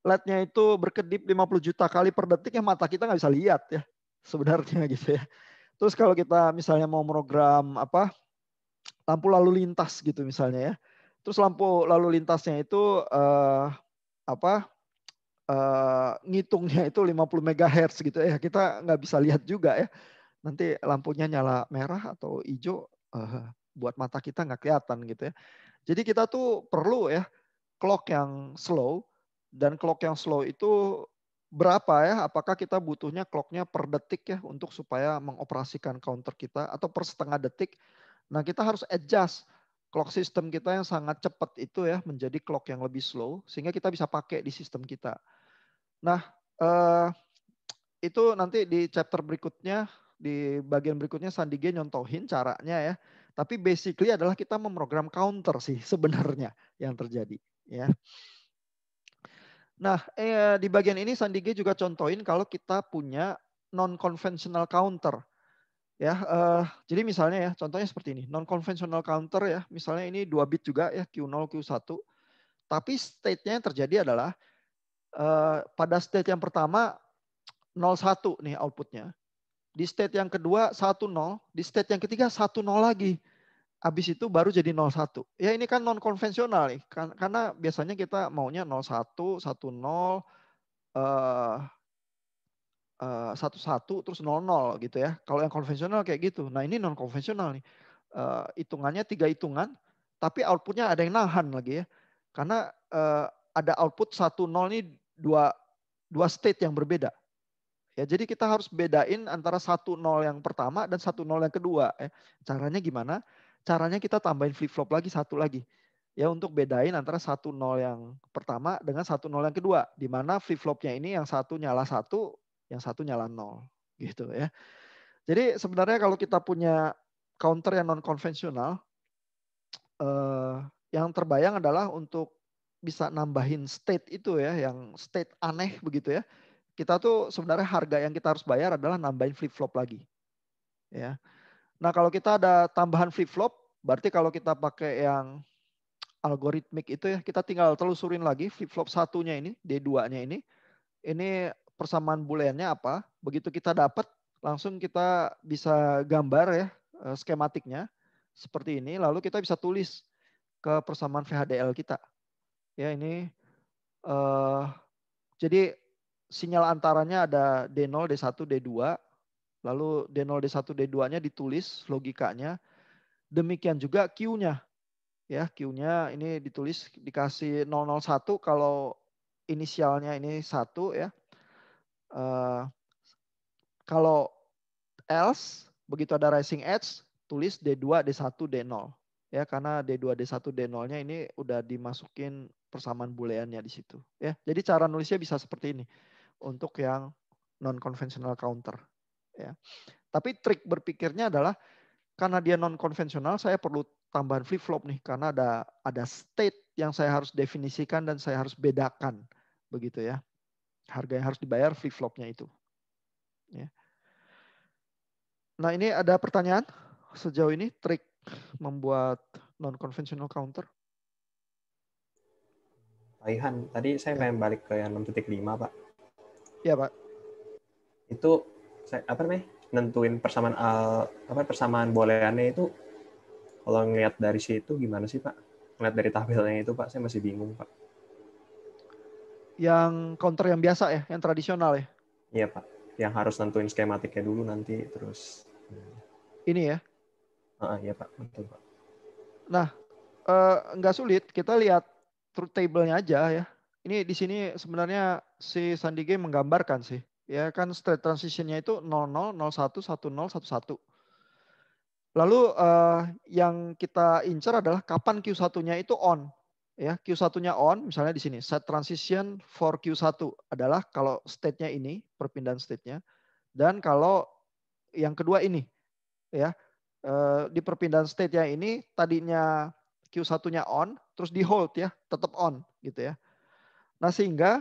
[SPEAKER 1] LED-nya itu berkedip 50 juta kali per detik ya mata kita nggak bisa lihat ya sebenarnya gitu ya. Terus kalau kita misalnya mau program lampu lalu lintas gitu misalnya ya. Terus lampu lalu lintasnya itu apa ngitungnya itu 50 MHz gitu ya. Kita nggak bisa lihat juga ya. Nanti lampunya nyala merah atau hijau buat mata kita nggak kelihatan gitu ya. Jadi kita tuh perlu ya clock yang slow dan clock yang slow itu berapa ya? Apakah kita butuhnya clocknya per detik ya untuk supaya mengoperasikan counter kita atau per setengah detik? Nah kita harus adjust clock system kita yang sangat cepat itu ya menjadi clock yang lebih slow sehingga kita bisa pakai di sistem kita. Nah itu nanti di chapter berikutnya di bagian berikutnya Sandige nyontohin caranya ya. Tapi basically adalah kita memprogram counter sih sebenarnya yang terjadi ya. Nah, di bagian ini Sandige juga contohin kalau kita punya non conventional counter. Ya, jadi misalnya ya, contohnya seperti ini. Non conventional counter ya, misalnya ini 2 bit juga ya, Q0, Q1. Tapi state-nya yang terjadi adalah pada state yang pertama 01 nih outputnya. Di state yang kedua 10, di state yang ketiga 10 lagi. Habis itu baru jadi 01. Ya ini kan non konvensional nih. Karena biasanya kita maunya 01, 10, 11 terus 00 gitu ya. Kalau yang konvensional kayak gitu. Nah ini non konvensional nih. Hitungannya 3 hitungan, tapi outputnya ada yang nahan lagi ya. Karena ada output 10 ini dua state yang berbeda. Ya, jadi kita harus bedain antara 10 yang pertama dan 10 yang kedua. Caranya gimana? Caranya kita tambahin flip-flop lagi satu lagi. Ya untuk bedain antara 10 yang pertama dengan 10 yang kedua. Di mana flip-flopnya ini yang satu nyala 1, yang satu nyala 0. Gitu ya. Jadi sebenarnya kalau kita punya counter yang non konvensional, yang terbayang adalah untuk bisa nambahin state itu ya, yang state aneh begitu ya. Kita tuh sebenarnya harga yang kita harus bayar adalah nambahin flip flop lagi. Ya. Nah kalau kita ada tambahan flip flop, berarti kalau kita pakai yang algoritmik itu ya, kita tinggal telusurin lagi flip flop satunya ini, D2-nya ini persamaan booleannya apa. Begitu kita dapat, langsung kita bisa gambar ya skematiknya seperti ini, lalu kita bisa tulis ke persamaan VHDL kita. Ya ini jadi sinyal antaranya ada D0, D1, D2. Lalu D0, D1, D2-nya ditulis logikanya. Demikian juga Q-nya. Ya, Q-nya ini ditulis dikasih 001 kalau inisialnya ini 1 ya. Kalau else begitu ada rising edge tulis D2, D1, D0. Ya, karena D2, D1, D0-nya ini udah dimasukin persamaan booleannya di situ. Ya, jadi cara nulisnya bisa seperti ini untuk yang non conventional counter. Ya. Tapi trik berpikirnya adalah karena dia non konvensional, saya perlu tambahan flip flop nih karena ada state yang saya harus definisikan dan saya harus bedakan, begitu ya. Harga yang harus dibayar flip flopnya itu. Ya. Nah ini ada pertanyaan sejauh ini trik membuat non conventional counter.
[SPEAKER 2] Pak Ihan, tadi saya pengen balik ke yang 6.5 Pak.
[SPEAKER 1] Iya Pak.
[SPEAKER 2] Itu saya nentuin persamaan booleannya itu kalau ngelihat dari situ gimana sih Pak? Ngelihat dari tabelnya itu Pak, saya masih bingung Pak.
[SPEAKER 1] Yang counter yang biasa ya, yang tradisional ya?
[SPEAKER 2] Iya Pak, yang harus nentuin skematiknya dulu nanti terus.
[SPEAKER 1] Ini ya?
[SPEAKER 2] Iya Pak, betul Pak.
[SPEAKER 1] Nah, nggak sulit, kita lihat truth table-nya aja ya. Ini di sini sebenarnya si Sandige menggambarkan sih. Ya kan state transition-nya itu 00, 01, 10, 11. Lalu yang kita incar adalah kapan Q1-nya itu on. Ya, Q1-nya on, misalnya di sini set transition for Q1 adalah kalau state-nya ini, perpindahan state-nya. Dan kalau yang kedua ini, ya di perpindahan state-nya ini tadinya Q1-nya on, terus di hold ya, tetap on gitu ya. Nah sehingga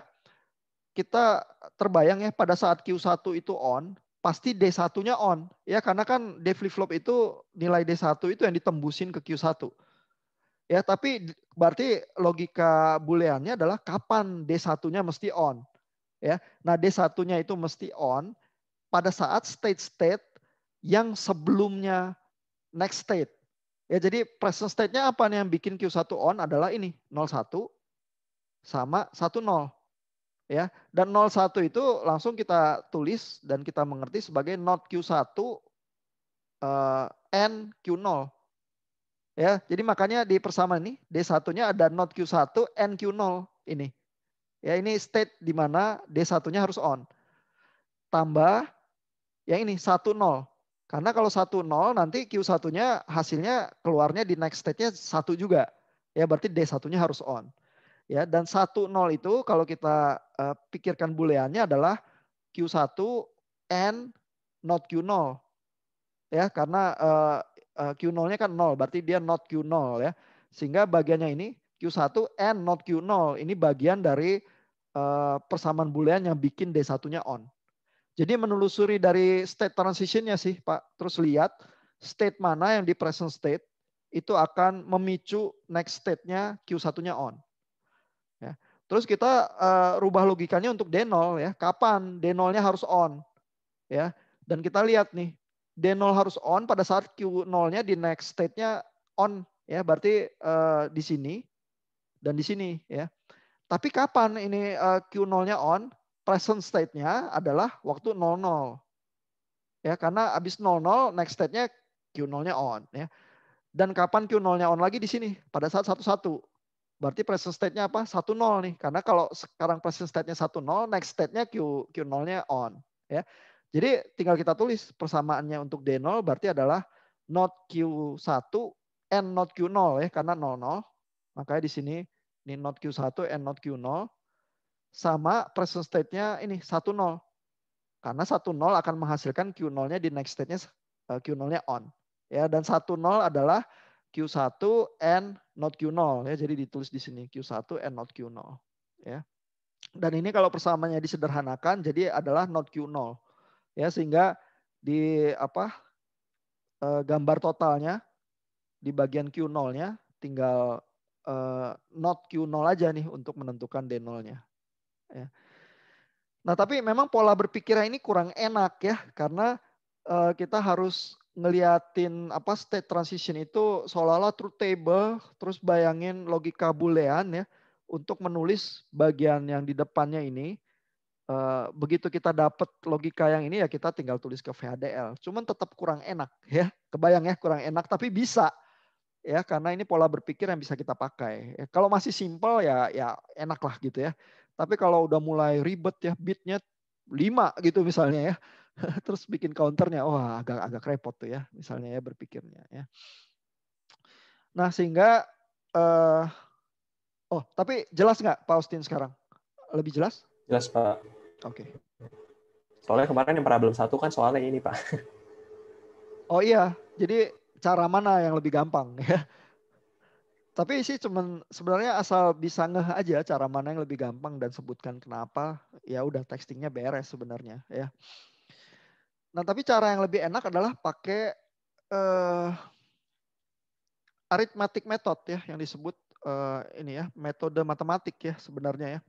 [SPEAKER 1] kita terbayang ya pada saat Q1 itu on, pasti D1-nya on. Ya karena kan D flip flop itu nilai D1 itu yang ditembusin ke Q1. Ya tapi berarti logika booleannya adalah kapan D1-nya mesti on. Ya. Nah D1-nya itu mesti on pada saat state-state yang sebelumnya next state. Ya jadi present state-nya apa nih yang bikin Q1 on adalah ini 01 sama 10. Ya, dan 01 itu langsung kita tulis dan kita mengerti sebagai not Q1 and Q0. Ya, jadi makanya di persamaan ini D1-nya ada not Q1 and Q0 ini. Ya, ini state di mana D1-nya harus on. Tambah yang ini 10. Karena kalau 10 nanti Q1-nya hasilnya keluarnya di next state-nya 1 juga. Ya, berarti D1-nya harus on. Ya, dan 10 itu kalau kita pikirkan booleannya adalah Q1 and not Q0. Ya, karena Q0-nya kan 0, berarti dia not Q0 ya. Sehingga bagiannya ini Q1 and not Q0. Ini bagian dari persamaan boolean yang bikin D1-nya on. Jadi menelusuri dari state transition-nya sih Pak. Terus lihat state mana yang di present state itu akan memicu next state-nya Q1-nya on. Ya. Terus kita rubah logikanya untuk D0 ya. Kapan D0-nya harus on? Ya. Dan kita lihat nih, D0 harus on pada saat Q0-nya di next state-nya on ya. Berarti di sini dan di sini ya. Tapi kapan ini Q0-nya on? Present state-nya adalah waktu 00. Ya, karena habis 00 next state-nya Q0-nya on ya. Dan kapan Q0-nya on lagi di sini? Pada saat 11. Berarti present state-nya apa? 10 nih. Karena kalau sekarang present state-nya 10, next state-nya Q0-nya on ya. Jadi tinggal kita tulis persamaannya untuk D0 berarti adalah not Q1 and not Q0 ya karena 00. Makanya di sini ini not Q1 and not Q0 sama present state-nya ini 10. Karena 10 akan menghasilkan Q0-nya di next state-nya Q0-nya on. Ya, dan 10 adalah Q1 and not Q0 ya. Jadi ditulis di sini Q1 and not Q0 ya. Dan ini kalau persamaannya disederhanakan jadi adalah not Q0 ya, sehingga di gambar totalnya di bagian Q0-nya tinggal not Q0 aja nih untuk menentukan D0-nya ya. Nah, tapi memang pola berpikirnya ini kurang enak ya, karena kita harus ngeliatin state transition itu seolah-olah truth table, terus bayangin logika boolean ya untuk menulis bagian yang di depannya ini. Begitu kita dapat logika yang ini ya kita tinggal tulis ke VHDL. Cuman tetap kurang enak ya, kebayang ya kurang enak, tapi bisa ya karena ini pola berpikir yang bisa kita pakai. Ya, kalau masih simple ya enak lah gitu ya. Tapi kalau udah mulai ribet ya, bitnya 5 gitu misalnya ya. Terus bikin counternya, wah agak repot tuh ya misalnya ya berpikirnya ya. Nah sehingga, tapi jelas nggak Pak Austin sekarang? Lebih jelas?
[SPEAKER 2] Jelas Pak.
[SPEAKER 1] Oke.
[SPEAKER 2] Soalnya kemarin yang problem 1 kan soalnya ini Pak.
[SPEAKER 1] Oh iya, jadi cara mana yang lebih gampang ya? Tapi sih cuman sebenarnya asal bisa ngeh aja cara mana yang lebih gampang dan sebutkan kenapa, ya udah textingnya beres sebenarnya ya. Nah tapi cara yang lebih enak adalah pakai arithmetic method ya yang disebut ini ya metode matematik ya sebenarnya ya.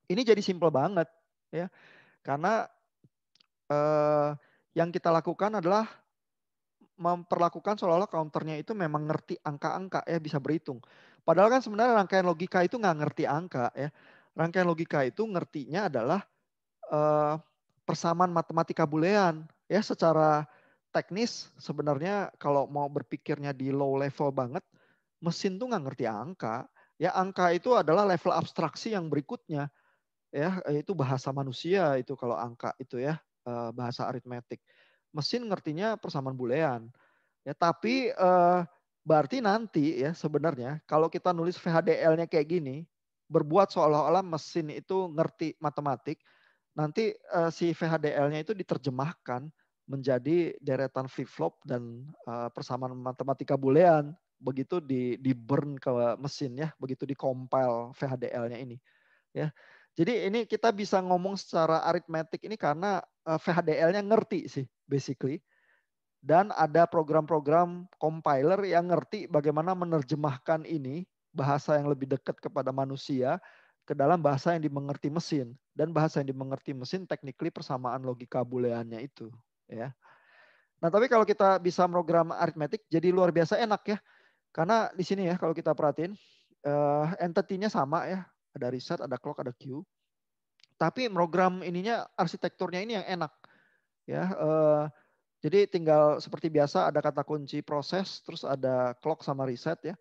[SPEAKER 1] Ini jadi simple banget ya karena yang kita lakukan adalah memperlakukan seolah-olah counternya itu memang ngerti angka-angka ya bisa berhitung. Padahal kan sebenarnya rangkaian logika itu nggak ngerti angka ya. Rangkaian logika itu ngertinya adalah persamaan matematika boolean ya secara teknis sebenarnya kalau mau berpikirnya di low level banget mesin tuh nggak ngerti angka ya, angka itu adalah level abstraksi yang berikutnya ya, itu bahasa manusia itu kalau angka itu ya, bahasa aritmetik. Mesin ngertinya persamaan boolean ya, tapi berarti nanti ya sebenarnya kalau kita nulis VHDL-nya kayak gini berbuat seolah-olah mesin itu ngerti matematik. Nanti si VHDL-nya itu diterjemahkan menjadi deretan flip-flop dan persamaan matematika boolean. Begitu di burn ke mesin ya, begitu di compile VHDL-nya ini. Ya. Jadi ini kita bisa ngomong secara aritmetik ini karena VHDL-nya ngerti sih basically. Dan ada program-program compiler yang ngerti bagaimana menerjemahkan ini bahasa yang lebih dekat kepada manusia ke dalam bahasa yang dimengerti mesin, dan bahasa yang dimengerti mesin technically persamaan logika booleannya itu ya. Nah, tapi kalau kita bisa program aritmetik jadi luar biasa enak ya. Karena di sini ya kalau kita perhatiin entity-nya sama ya, ada reset, ada clock, ada queue. Tapi program ininya arsitekturnya ini yang enak ya. Jadi tinggal seperti biasa ada kata kunci proses, terus ada clock sama reset ya.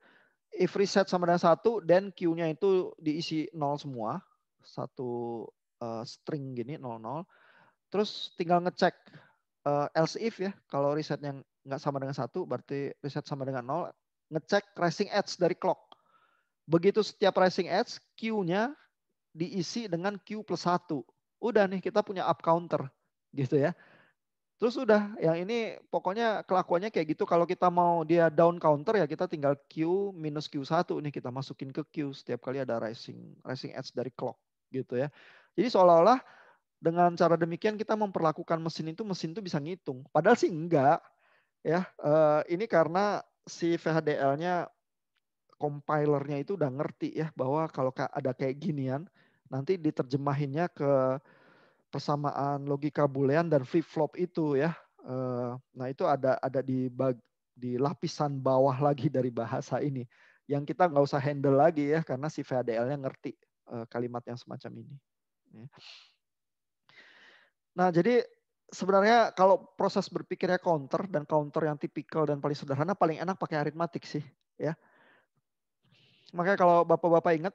[SPEAKER 1] If reset sama dengan 1, then Q-nya itu diisi 0 semua. Satu string gini 00. Terus tinggal ngecek else if ya. Kalau resetnya nggak sama dengan 1, berarti reset sama dengan 0. Ngecek rising edge dari clock. Begitu setiap rising edge, Q-nya diisi dengan Q plus 1. Udah nih kita punya up counter gitu ya. Terus udah, yang ini pokoknya kelakuannya kayak gitu. Kalau kita mau dia down counter ya kita tinggal Q minus Q1 nih kita masukin ke Q setiap kali ada rising edge dari clock gitu ya. Jadi seolah-olah dengan cara demikian kita memperlakukan mesin itu bisa ngitung. Padahal sih enggak ya. Ini karena si VHDL-nya compilernya itu udah ngerti ya bahwa kalau ada kayak ginian nanti diterjemahinnya ke persamaan logika boolean dan flip flop itu ya. Nah itu ada di lapisan bawah lagi dari bahasa ini yang kita nggak usah handle lagi ya karena si VHDL-nya ngerti kalimat yang semacam ini. Nah jadi sebenarnya kalau proses berpikirnya counter dan counter yang tipikal dan paling sederhana paling enak pakai aritmatik sih ya. Makanya kalau bapak-bapak ingat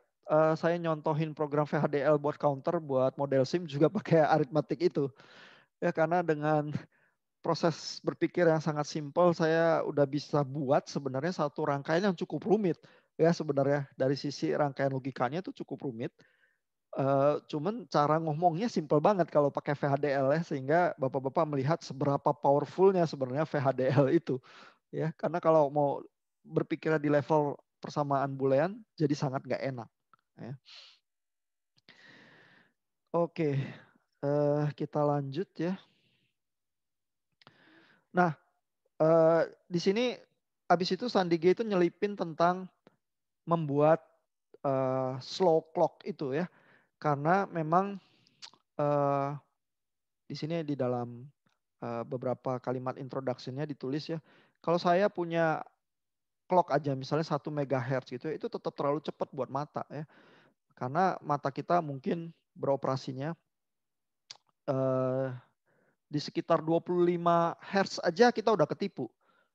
[SPEAKER 1] saya nyontohin program VHDL buat counter buat model SIM juga pakai aritmatik itu. Ya karena dengan proses berpikir yang sangat simpel saya udah bisa buat sebenarnya satu rangkaian yang cukup rumit. Ya sebenarnya dari sisi rangkaian logikanya itu cukup rumit. Cuman cara ngomongnya simpel banget kalau pakai VHDL ya sehingga bapak-bapak melihat seberapa powerfulnya sebenarnya VHDL itu. Ya karena kalau mau berpikirnya di level persamaan boolean jadi sangat nggak enak. Ya. Oke, kita lanjut ya. Nah, di sini habis itu Sandige itu nyelipin tentang membuat slow clock itu ya, karena memang di sini di dalam beberapa kalimat introduction-nya ditulis ya, kalau saya punya clock aja misalnya 1 MHz gitu, itu tetap terlalu cepat buat mata ya, karena mata kita mungkin beroperasinya di sekitar 25 Hz aja kita udah ketipu.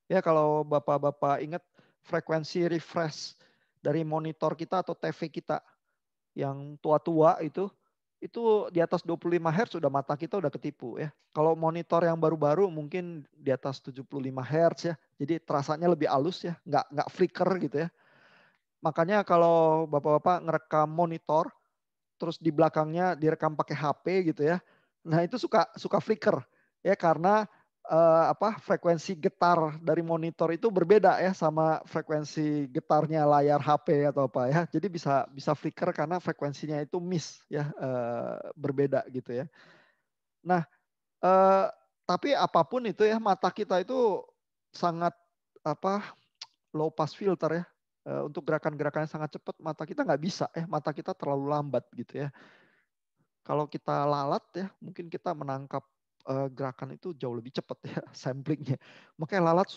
[SPEAKER 1] Ya kalau Bapak-Bapak ingat frekuensi refresh dari monitor kita atau TV kita yang tua-tua itu di atas 25 Hz sudah mata kita udah ketipu ya. Kalau monitor yang baru-baru mungkin di atas 75 Hz ya. Jadi terasanya lebih halus ya, nggak flicker gitu ya. Makanya kalau Bapak-Bapak ngerekam monitor terus di belakangnya direkam pakai HP gitu ya. Nah, itu suka flicker ya karena frekuensi getar dari monitor itu berbeda ya sama frekuensi getarnya layar HP atau apa ya. Jadi bisa flicker karena frekuensinya itu miss ya, berbeda gitu ya. Nah, tapi apapun itu ya, mata kita itu sangat low pass filter ya. Untuk gerakan-gerakan yang sangat cepat mata kita nggak bisa ya, mata kita terlalu lambat gitu ya. Kalau kita lalat ya, mungkin kita menangkap gerakan itu jauh lebih cepat ya samplingnya. Makanya lalat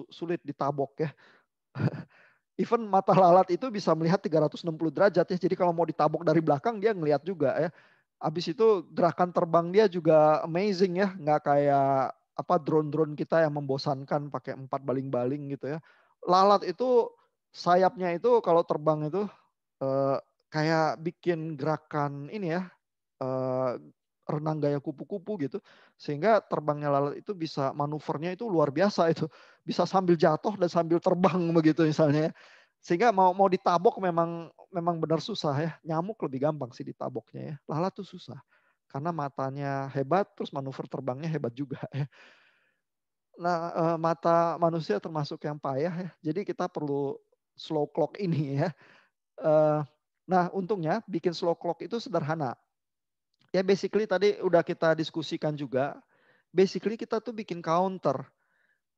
[SPEAKER 1] sulit ditabok ya. Even mata lalat itu bisa melihat 360 derajat ya. Jadi kalau mau ditabok dari belakang dia ngelihat juga ya. Habis itu gerakan terbang dia juga amazing ya, nggak kayak drone-drone kita yang membosankan pakai 4 baling-baling gitu ya. Lalat itu sayapnya itu kalau terbang itu kayak bikin gerakan ini ya, renang gaya kupu-kupu gitu, sehingga terbangnya lalat itu bisa manuvernya itu luar biasa itu, bisa sambil jatuh dan sambil terbang begitu misalnya ya. Sehingga mau ditabok memang benar susah ya. Nyamuk lebih gampang sih ditaboknya ya, lalat tuh susah karena matanya hebat terus manuver terbangnya hebat juga ya. Nah, mata manusia termasuk yang payah ya, jadi kita perlu slow clock ini ya. Nah, untungnya bikin slow clock itu sederhana. Ya basically tadi udah kita diskusikan juga. Basically kita tuh bikin counter.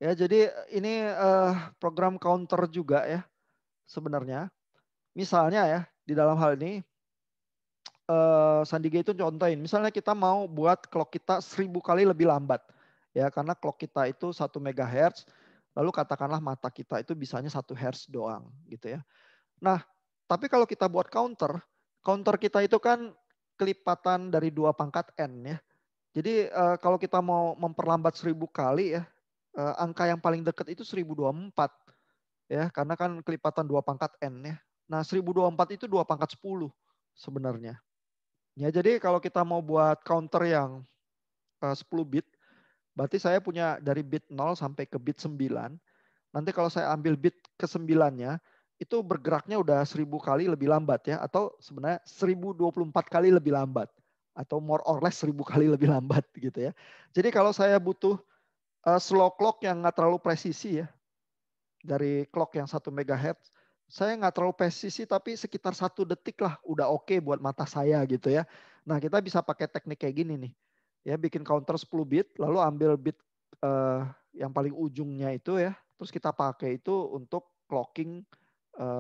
[SPEAKER 1] Ya jadi ini program counter juga ya sebenarnya. Misalnya ya di dalam hal ini Sandiga itu contohin. Misalnya kita mau buat clock kita 1000 kali lebih lambat. Ya karena clock kita itu 1 MHz. Lalu katakanlah mata kita itu bisanya 1 Hz doang gitu ya. Nah tapi kalau kita buat counter, counter kita itu kan kelipatan dari 2 pangkat N ya. Jadi kalau kita mau memperlambat 1000 kali ya, angka yang paling dekat itu 1024 ya, karena kan kelipatan 2 pangkat N ya. Nah 1024 itu 2 pangkat 10 sebenarnya. Ya jadi kalau kita mau buat counter yang 10 bit, berarti saya punya dari bit 0 sampai ke bit 9. Nanti kalau saya ambil bit ke 9-nya, itu bergeraknya udah 1000 kali lebih lambat ya, atau sebenarnya 1024 kali lebih lambat. Atau more or less 1000 kali lebih lambat gitu ya. Jadi kalau saya butuh slow clock yang nggak terlalu presisi ya, dari clock yang 1 MHz, saya nggak terlalu presisi tapi sekitar 1 detik lah udah oke buat mata saya gitu ya. Nah kita bisa pakai teknik kayak gini nih. Ya bikin counter 10 bit, lalu ambil bit yang paling ujungnya itu ya, terus kita pakai itu untuk clocking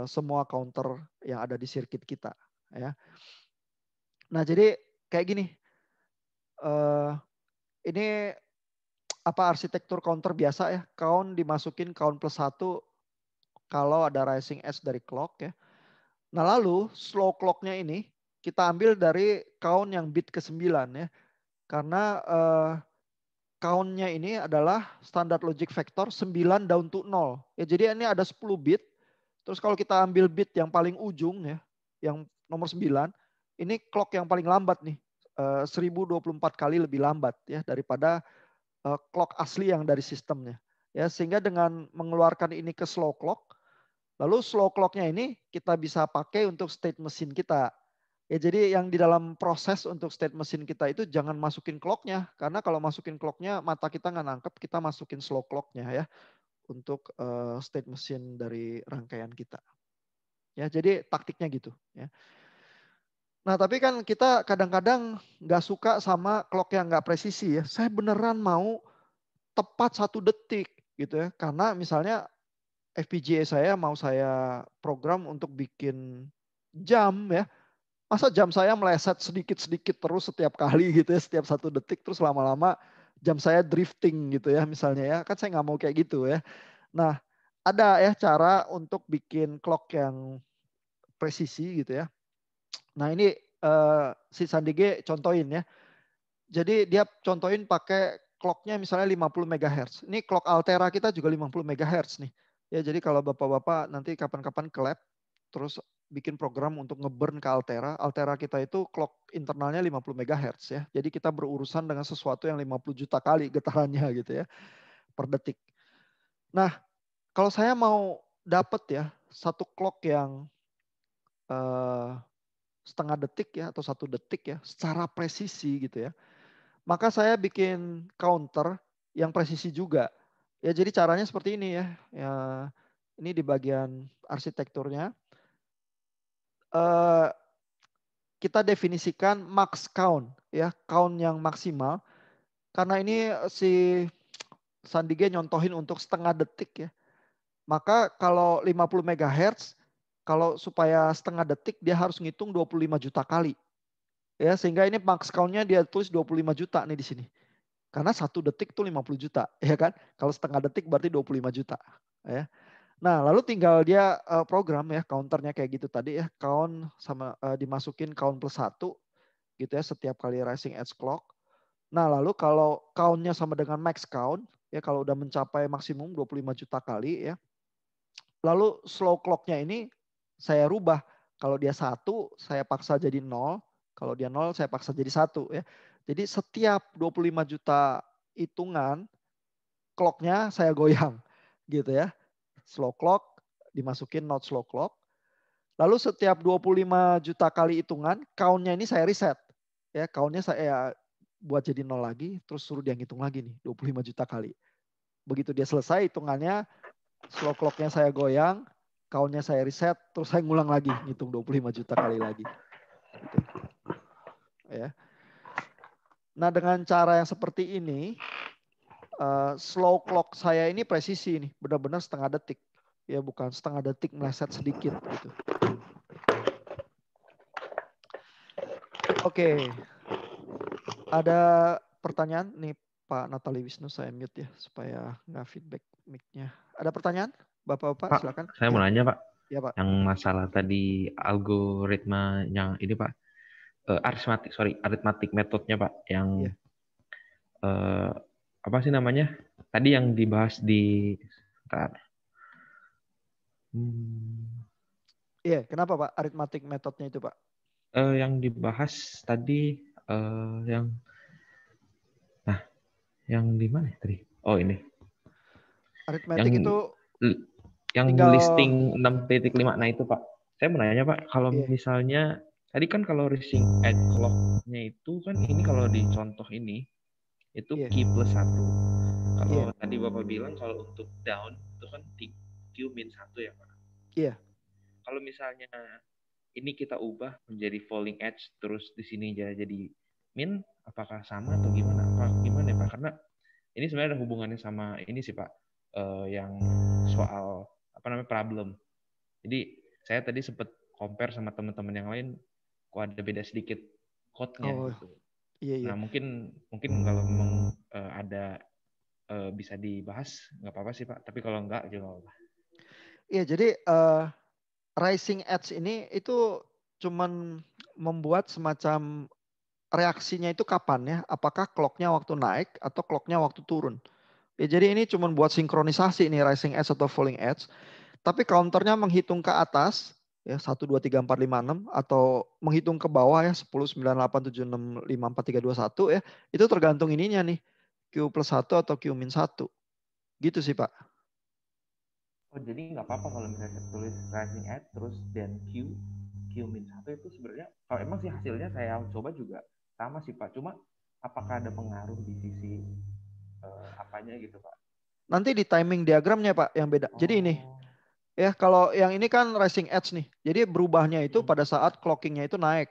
[SPEAKER 1] semua counter yang ada di sirkuit kita ya. Nah jadi kayak gini, ini arsitektur counter biasa ya, count dimasukin count +1 kalau ada rising edge dari clock ya. Nah lalu slow clocknya ini kita ambil dari count yang bit ke-9 ya, karena count-nya ini adalah standard logic vector 9 down to 0 ya. Jadi ini ada 10 bit, terus kalau kita ambil bit yang paling ujung ya, yang nomor 9, ini clock yang paling lambat nih, 1024 kali lebih lambat ya daripada clock asli yang dari sistemnya. Ya, sehingga dengan mengeluarkan ini ke slow clock, lalu slow clocknya ini kita bisa pakai untuk state machine kita. Ya, jadi yang di dalam proses untuk state machine kita itu jangan masukin clocknya, karena kalau masukin clocknya mata kita nggak nangkep, kita masukin slow clocknya ya. untuk state machine dari rangkaian kita. Ya, jadi taktiknya gitu. Ya. Nah, tapi kan kita kadang-kadang nggak suka sama clock yang nggak presisi ya. Saya beneran mau tepat 1 detik gitu ya. Karena misalnya FPGA saya mau saya program untuk bikin jam ya. Masa jam saya meleset sedikit-sedikit terus setiap kali gitu ya, setiap 1 detik terus lama-lama jam saya drifting gitu ya misalnya ya. Kan saya nggak mau kayak gitu ya. Nah, ada ya cara untuk bikin clock yang presisi gitu ya. Nah ini si Sandige contohin ya. Jadi dia contohin pakai clocknya misalnya 50 MHz. Ini clock Altera kita juga 50 MHz nih. Ya jadi kalau bapak-bapak nanti kapan-kapan ke lab terus bikin program untuk ngeburn ke Altera. Altera kita itu clock internalnya 50 MHz ya. Jadi kita berurusan dengan sesuatu yang 50 juta kali getarannya gitu ya per detik. Nah, kalau saya mau dapat ya satu clock yang eh, 0,5 detik ya atau 1 detik ya secara presisi gitu ya. Maka saya bikin counter yang presisi juga. Ya jadi caranya seperti ini ya. Ya ini di bagian arsitekturnya. Eh, kita definisikan max count ya, count yang maksimal. Karena ini si Sandige nyontohin untuk 0,5 detik ya. Maka kalau 50 MHz, kalau supaya 0,5 detik dia harus ngitung 25 juta kali. Ya, sehingga ini max count-nya dia tulis 25 juta nih di sini. Karena 1 detik tuh 50 juta, ya kan? Kalau 0,5 detik berarti 25 juta. Ya. Nah, lalu tinggal dia program ya, counternya kayak gitu tadi ya, count sama dimasukin count +1 gitu ya setiap kali rising edge clock. Nah, lalu kalau count-nya sama dengan max count, ya kalau udah mencapai maksimum 25 juta kali ya, lalu slow clock-nya ini saya rubah. Kalau dia 1, saya paksa jadi 0. Kalau dia 0, saya paksa jadi 1 ya. Jadi setiap 25 juta hitungan, clock-nya saya goyang gitu ya. Slow clock, dimasukin not slow clock. Lalu setiap 25 juta kali hitungan, count-nya ini saya reset. Ya, count-nya saya buat jadi 0 lagi, terus suruh dia ngitung lagi nih, 25 juta kali. Begitu dia selesai hitungannya, slow clock-nya saya goyang, count-nya saya reset, terus saya ngulang lagi, ngitung 25 juta kali lagi. Gitu. Ya. Nah dengan cara yang seperti ini, slow clock saya ini presisi nih, benar-benar 0,5 detik. Ya bukan 0,5 detik meleset sedikit gitu. Oke, ada pertanyaan nih Pak Natali Wisnu, saya mute ya supaya nggak feedback mic-nya. Ada pertanyaan? Bapak-bapak
[SPEAKER 3] Pak,
[SPEAKER 1] silakan.
[SPEAKER 3] saya mau
[SPEAKER 1] Ya,
[SPEAKER 3] nanya Pak,
[SPEAKER 1] ya Pak.
[SPEAKER 3] yang masalah tadi algoritma yang ini Pak, aritmatik metodenya Pak,
[SPEAKER 1] Ya.
[SPEAKER 3] yang eh, apa sih namanya? Tadi yang dibahas di, bentar.
[SPEAKER 1] Iya, kenapa Pak? Arithmetic metodenya itu Pak?
[SPEAKER 3] Yang dibahas tadi yang, nah, yang di mana ya tadi? Oh ini, yang
[SPEAKER 1] Arithmetic itu
[SPEAKER 3] yang
[SPEAKER 1] tinggal,
[SPEAKER 3] listing 6.5. Nah itu Pak, saya mau nanya Pak, kalau
[SPEAKER 1] iya,
[SPEAKER 3] misalnya tadi kan kalau rising edge clock-nya itu kan ini kalau di contoh ini itu
[SPEAKER 1] iya,
[SPEAKER 3] Q+1. Kalau
[SPEAKER 1] iya,
[SPEAKER 3] tadi Bapak bilang kalau untuk down itu kan Q-1 ya Pak.
[SPEAKER 1] iya.
[SPEAKER 3] Kalau misalnya ini kita ubah menjadi falling edge terus di sini jadi min, apakah sama atau gimana? Apa gimana ya Pak? Karena ini sebenarnya ada hubungannya sama ini sih Pak, yang soal apa namanya problem. Jadi saya tadi sempat compare sama teman-teman yang lain, kok ada beda sedikit code-nya
[SPEAKER 1] Oh,
[SPEAKER 3] gitu.
[SPEAKER 1] iya, iya.
[SPEAKER 3] Nah mungkin kalau memang ada bisa dibahas nggak apa-apa sih Pak. Tapi kalau nggak juga nggak apa-apa.
[SPEAKER 1] Iya, jadi rising edge ini itu cuman membuat semacam reaksinya itu kapan ya? Apakah clocknya waktu naik atau clocknya waktu turun? Ya, jadi ini cuma buat sinkronisasi nih rising edge atau falling edge. Tapi counternya menghitung ke atas ya 1, 2, 3, 4, 5, 6 atau menghitung ke bawah ya 10, 9, 8, 7, 6, 5, 4, 3, 2, 1 ya. Itu tergantung ininya nih. Q+1 atau Q-1. Gitu sih Pak.
[SPEAKER 3] Oh jadi nggak apa-apa kalau misalnya saya tulis rising edge terus dan Q-1 itu sebenarnya kalau emang sih hasilnya saya coba juga sama sih Pak. Cuma apakah ada pengaruh di sisi apanya gitu Pak?
[SPEAKER 1] Nanti di timing diagramnya Pak yang beda. Jadi ini ya, kalau yang ini kan rising edge nih. Jadi berubahnya itu pada saat clockingnya itu naik.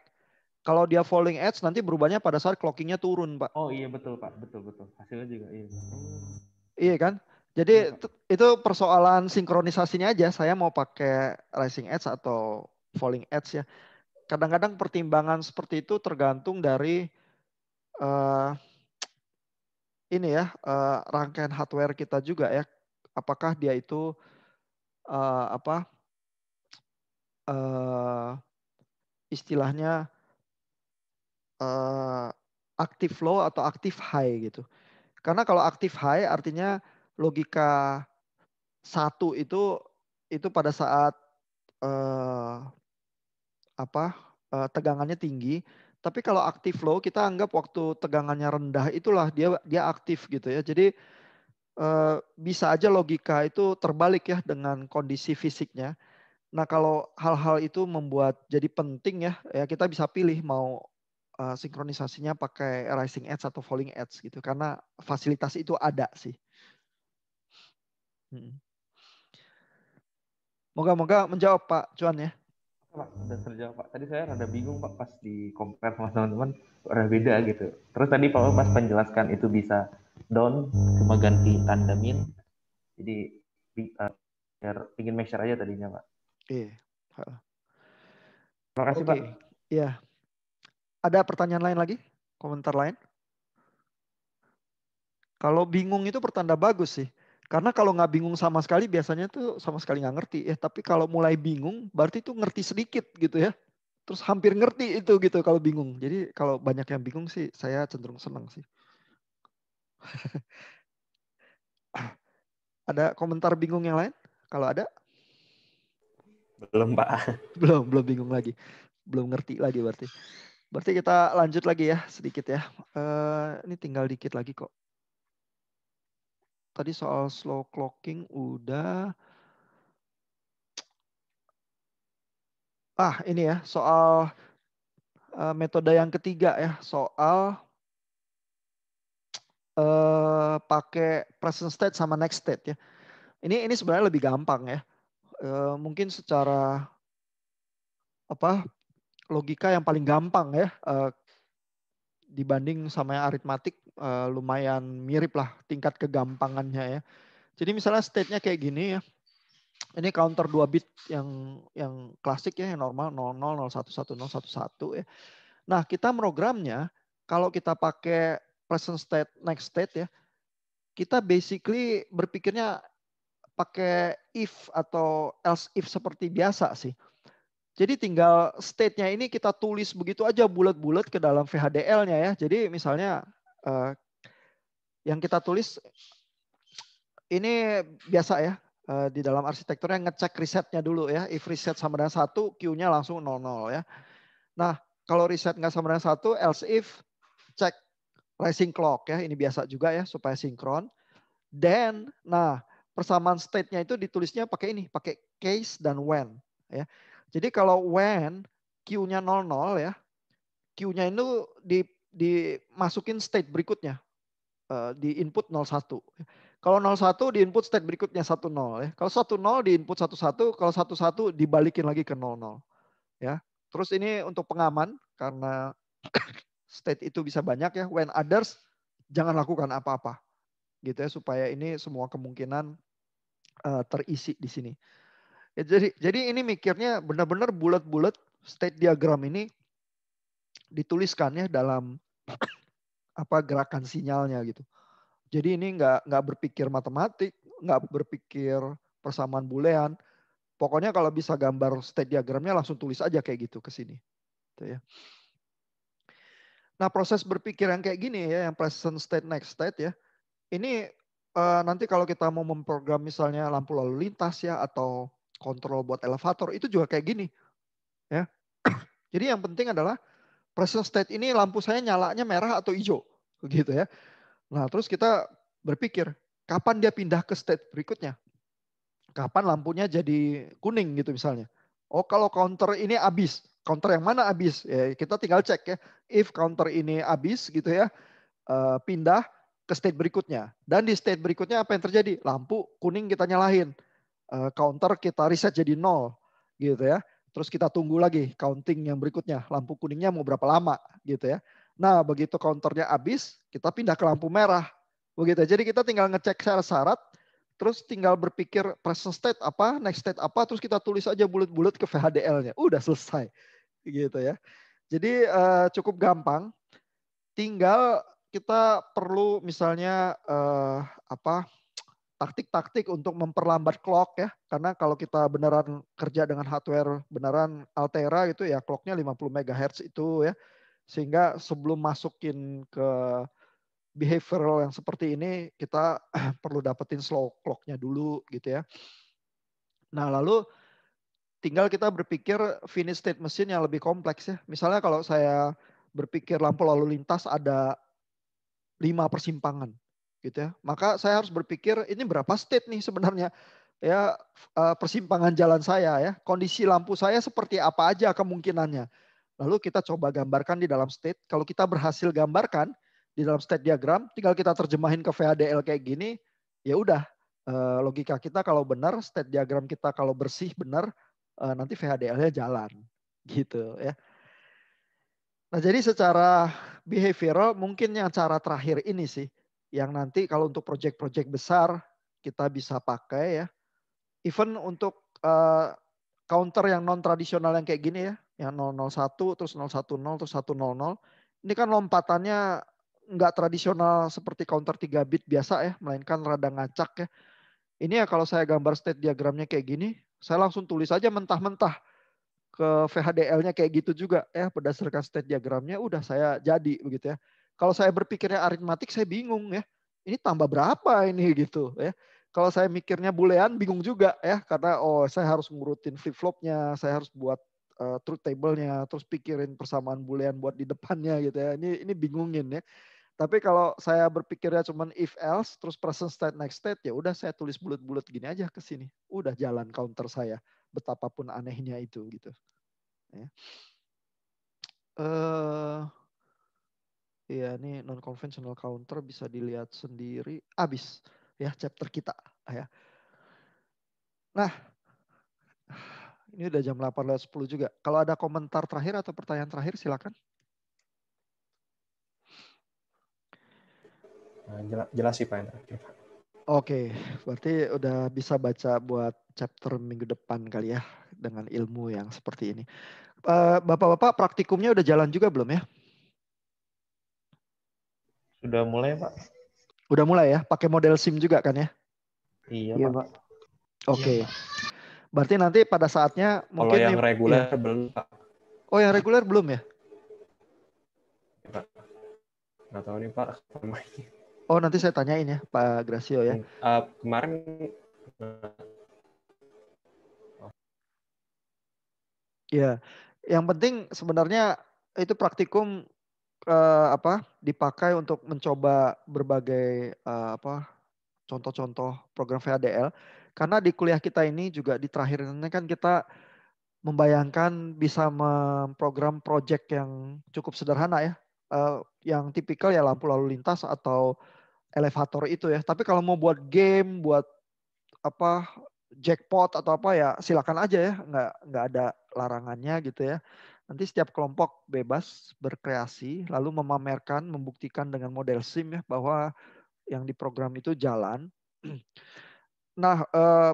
[SPEAKER 1] Kalau dia falling edge nanti berubahnya pada saat clockingnya turun Pak.
[SPEAKER 3] Oh iya betul Pak, betul. Hasilnya juga iya.
[SPEAKER 1] Iya kan? Jadi
[SPEAKER 3] Iya, Pak.
[SPEAKER 1] itu persoalan sinkronisasinya aja. Saya mau pakai rising edge atau falling edge ya. Kadang-kadang pertimbangan seperti itu tergantung dari eh, ini ya rangkaian hardware kita juga ya. Apakah dia itu apa istilahnya active low atau active high gitu. Karena kalau active high artinya logika satu itu pada saat tegangannya tinggi. Tapi kalau active low kita anggap waktu tegangannya rendah itulah dia aktif gitu ya. Jadi bisa aja logika itu terbalik ya dengan kondisi fisiknya. Nah kalau hal-hal itu membuat jadi penting ya kita bisa pilih mau sinkronisasinya pakai rising edge atau falling edge gitu. Karena fasilitas itu ada sih. Moga-moga menjawab Pak Cuan ya.
[SPEAKER 3] Pak, udah terjawab Pak. Tadi saya rada bingung Pak pas di compare sama teman-teman, udah beda gitu. Terus tadi Pak pas penjelaskan itu bisa down cuma ganti tanda min. Jadi biar ingin make sure aja tadinya Pak.
[SPEAKER 1] Iya.
[SPEAKER 3] Terima kasih Pak.
[SPEAKER 1] Iya. Ada pertanyaan lain lagi? Komentar lain? Kalau bingung itu pertanda bagus sih. Karena kalau nggak bingung sama sekali biasanya tuh sama sekali nggak ngerti ya. Tapi kalau mulai bingung berarti tuh ngerti sedikit gitu ya. Terus hampir ngerti itu gitu kalau bingung. Jadi kalau banyak yang bingung sih saya cenderung senang sih. Ada komentar bingung yang lain? Kalau ada?
[SPEAKER 2] Belum Pak.
[SPEAKER 1] Belum bingung lagi. Belum ngerti lagi berarti. Berarti kita lanjut lagi ya sedikit ya. Ini tinggal dikit lagi kok. Tadi soal slow clocking udah. Ini ya soal metode yang ketiga ya. Soal pakai present state sama next state ya. Ini sebenarnya lebih gampang ya. Mungkin secara logika yang paling gampang ya dibanding sama yang aritmatik lumayan mirip lah tingkat kegampangannya ya. Jadi misalnya state-nya kayak gini ya. Ini counter 2 bit yang klasik ya, yang normal 00, 01, 10, 11 ya. Nah, kita programnya kalau kita pakai present state, next state ya, kita basically berpikirnya pakai if atau else if seperti biasa sih. Jadi tinggal state-nya ini kita tulis begitu aja bulat-bulat ke dalam VHDL-nya ya. Jadi misalnya yang kita tulis ini biasa ya. Di dalam arsitekturnya ngecek resetnya dulu ya. If reset sama dengan 1, Q-nya langsung 00 ya. Nah, kalau reset nggak sama dengan 1, else if cek rising clock ya. Ini biasa juga ya supaya sinkron. Then, nah persamaan state-nya itu ditulisnya pakai ini, pakai case dan when ya. Jadi kalau when Q-nya 00 ya, Q-nya itu dimasukin state berikutnya. Di input 01. Kalau 01 di input state berikutnya 10 ya. Kalau 10 di input 11, kalau 11 dibalikin lagi ke 00 ya. Terus ini untuk pengaman karena state itu bisa banyak ya. When others jangan lakukan apa-apa. Gitu ya supaya ini semua kemungkinan terisi di sini. Ya, jadi ini mikirnya benar-benar bulat-bulat state diagram ini dituliskan ya dalam gerakan sinyalnya gitu. Jadi ini nggak berpikir matematik, nggak berpikir persamaan boolean. Pokoknya kalau bisa gambar state diagramnya langsung tulis aja kayak gitu ke sini. Gitu ya. Nah proses berpikir yang kayak gini ya, yang present state, next state ya. Ini nanti kalau kita mau memprogram misalnya lampu lalu lintas ya atau kontrol buat elevator itu juga kayak gini. Ya. Jadi yang penting adalah present state ini lampu saya nyalanya merah atau hijau. Begitu ya. Nah terus kita berpikir kapan dia pindah ke state berikutnya. Kapan lampunya jadi kuning gitu misalnya. Oh kalau counter ini habis. Counter yang mana habis? Ya, kita tinggal cek ya. If counter ini habis gitu ya. Pindah. ke state berikutnya. Dan di state berikutnya apa yang terjadi? Lampu kuning kita nyalahin. Counter kita reset jadi 0 gitu ya. Terus kita tunggu lagi counting yang berikutnya. Lampu kuningnya mau berapa lama gitu ya. Nah, begitu counternya habis, kita pindah ke lampu merah. Begitu. Jadi kita tinggal ngecek syarat, terus tinggal berpikir present state apa, next state apa, terus kita tulis aja bulat-bulat ke VHDL-nya. Udah selesai. Gitu ya. Jadi cukup gampang. Tinggal kita perlu misalnya taktik-taktik untuk memperlambat clock ya. Karena kalau kita beneran kerja dengan hardware beneran Altera gitu ya, clocknya 50 MHz itu ya. Sehingga sebelum masukin ke behavioral yang seperti ini, kita perlu dapetin slow clocknya dulu gitu ya. Nah lalu tinggal kita berpikir finish state machine yang lebih kompleks ya. Misalnya kalau saya berpikir lampu lalu lintas ada 5 persimpangan gitu ya. Maka saya harus berpikir ini berapa state nih sebenarnya ya, persimpangan jalan saya ya. Kondisi lampu saya seperti apa aja kemungkinannya. Lalu kita coba gambarkan di dalam state. Kalau kita berhasil gambarkan di dalam state diagram, tinggal kita terjemahin ke VHDL kayak gini, ya udah logika kita kalau benar, state diagram kita kalau bersih benar, nanti VHDL-nya jalan gitu ya. Nah jadi secara behavioral mungkin yang cara terakhir ini sih, yang nanti kalau untuk project-project besar kita bisa pakai ya. Even untuk counter yang non tradisional yang kayak gini ya, yang 001 terus 010 terus 100. Ini kan lompatannya nggak tradisional seperti counter 3 bit biasa ya, melainkan rada ngacak ya. Ini ya kalau saya gambar state diagramnya kayak gini, saya langsung tulis aja mentah-mentah ke VHDL-nya kayak gitu juga ya, berdasarkan state diagramnya udah saya jadi begitu ya. Kalau saya berpikirnya aritmatik saya bingung ya. Ini tambah berapa ini gitu ya. Kalau saya mikirnya boolean bingung juga ya, karena saya harus ngurutin flip-flopnya, saya harus buat truth table-nya, terus pikirin persamaan boolean buat di depannya gitu ya. Ini bingungin ya. Tapi kalau saya berpikirnya cuman if else terus present state next state, ya udah saya tulis bulat-bulat gini aja ke sini. Udah jalan counter saya, betapapun anehnya itu gitu. Ya. Ya ini non conventional counter bisa dilihat sendiri. Habis ya chapter kita ya. Nah, ini udah jam 8:10 juga. Kalau ada komentar terakhir atau pertanyaan terakhir silakan.
[SPEAKER 2] Jelas sih Pak.
[SPEAKER 1] Oke, berarti udah bisa baca buat chapter minggu depan kali ya dengan ilmu yang seperti ini. Bapak-bapak praktikumnya udah jalan juga belum ya?
[SPEAKER 3] Sudah mulai Pak.
[SPEAKER 1] Udah mulai ya, pakai model SIM juga kan ya?
[SPEAKER 3] Iya Pak.
[SPEAKER 1] Oke. Berarti nanti pada saatnya mungkin
[SPEAKER 2] kalau yang reguler
[SPEAKER 1] ya.
[SPEAKER 2] belum Pak.
[SPEAKER 1] Oh yang reguler belum ya?
[SPEAKER 2] Nggak tahu nih Pak.
[SPEAKER 1] Oh nanti saya tanyain ya Pak Gracio ya.
[SPEAKER 2] Kemarin
[SPEAKER 1] ya, yang penting sebenarnya itu praktikum dipakai untuk mencoba berbagai contoh-contoh program VHDL. Karena di kuliah kita ini juga di terakhirannya kan kita membayangkan bisa memprogram project yang cukup sederhana ya. Yang tipikal ya lampu lalu lintas atau elevator itu ya. Tapi kalau mau buat game, buat jackpot atau apa ya silakan aja ya. Nggak ada larangannya gitu ya. Nanti setiap kelompok bebas berkreasi lalu memamerkan, membuktikan dengan model SIM ya bahwa yang diprogram itu jalan. Nah,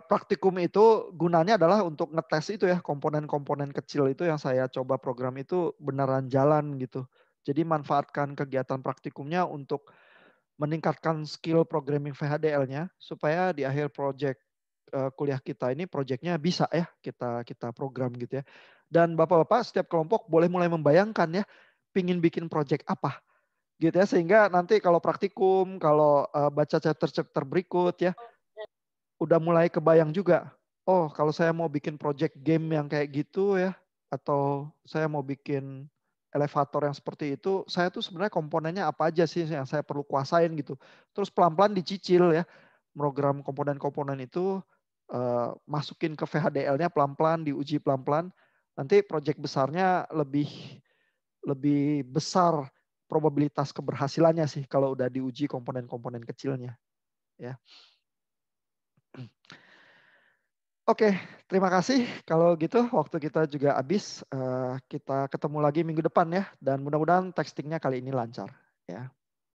[SPEAKER 1] praktikum itu gunanya adalah untuk ngetes itu ya, komponen-komponen kecil itu yang saya coba program itu beneran jalan gitu. Jadi manfaatkan kegiatan praktikumnya untuk meningkatkan skill programming VHDL-nya supaya di akhir project kuliah kita ini projectnya bisa ya kita program gitu ya. Dan bapak-bapak setiap kelompok boleh mulai membayangkan ya, pingin bikin project apa gitu ya, sehingga nanti kalau praktikum, kalau baca chapter-chapter berikut ya, udah mulai kebayang juga. Oh, kalau saya mau bikin project game yang kayak gitu ya, atau saya mau bikin elevator yang seperti itu, saya tuh sebenarnya komponennya apa aja sih yang saya perlu kuasain gitu. Terus pelan-pelan dicicil ya, program komponen-komponen itu masukin ke VHDL-nya pelan-pelan, diuji pelan-pelan. Nanti project besarnya lebih besar probabilitas keberhasilannya sih kalau udah diuji komponen-komponen kecilnya. Ya. Oke, terima kasih. Kalau gitu waktu kita juga habis. Kita ketemu lagi minggu depan ya. Dan mudah-mudahan textingnya kali ini lancar. Ya.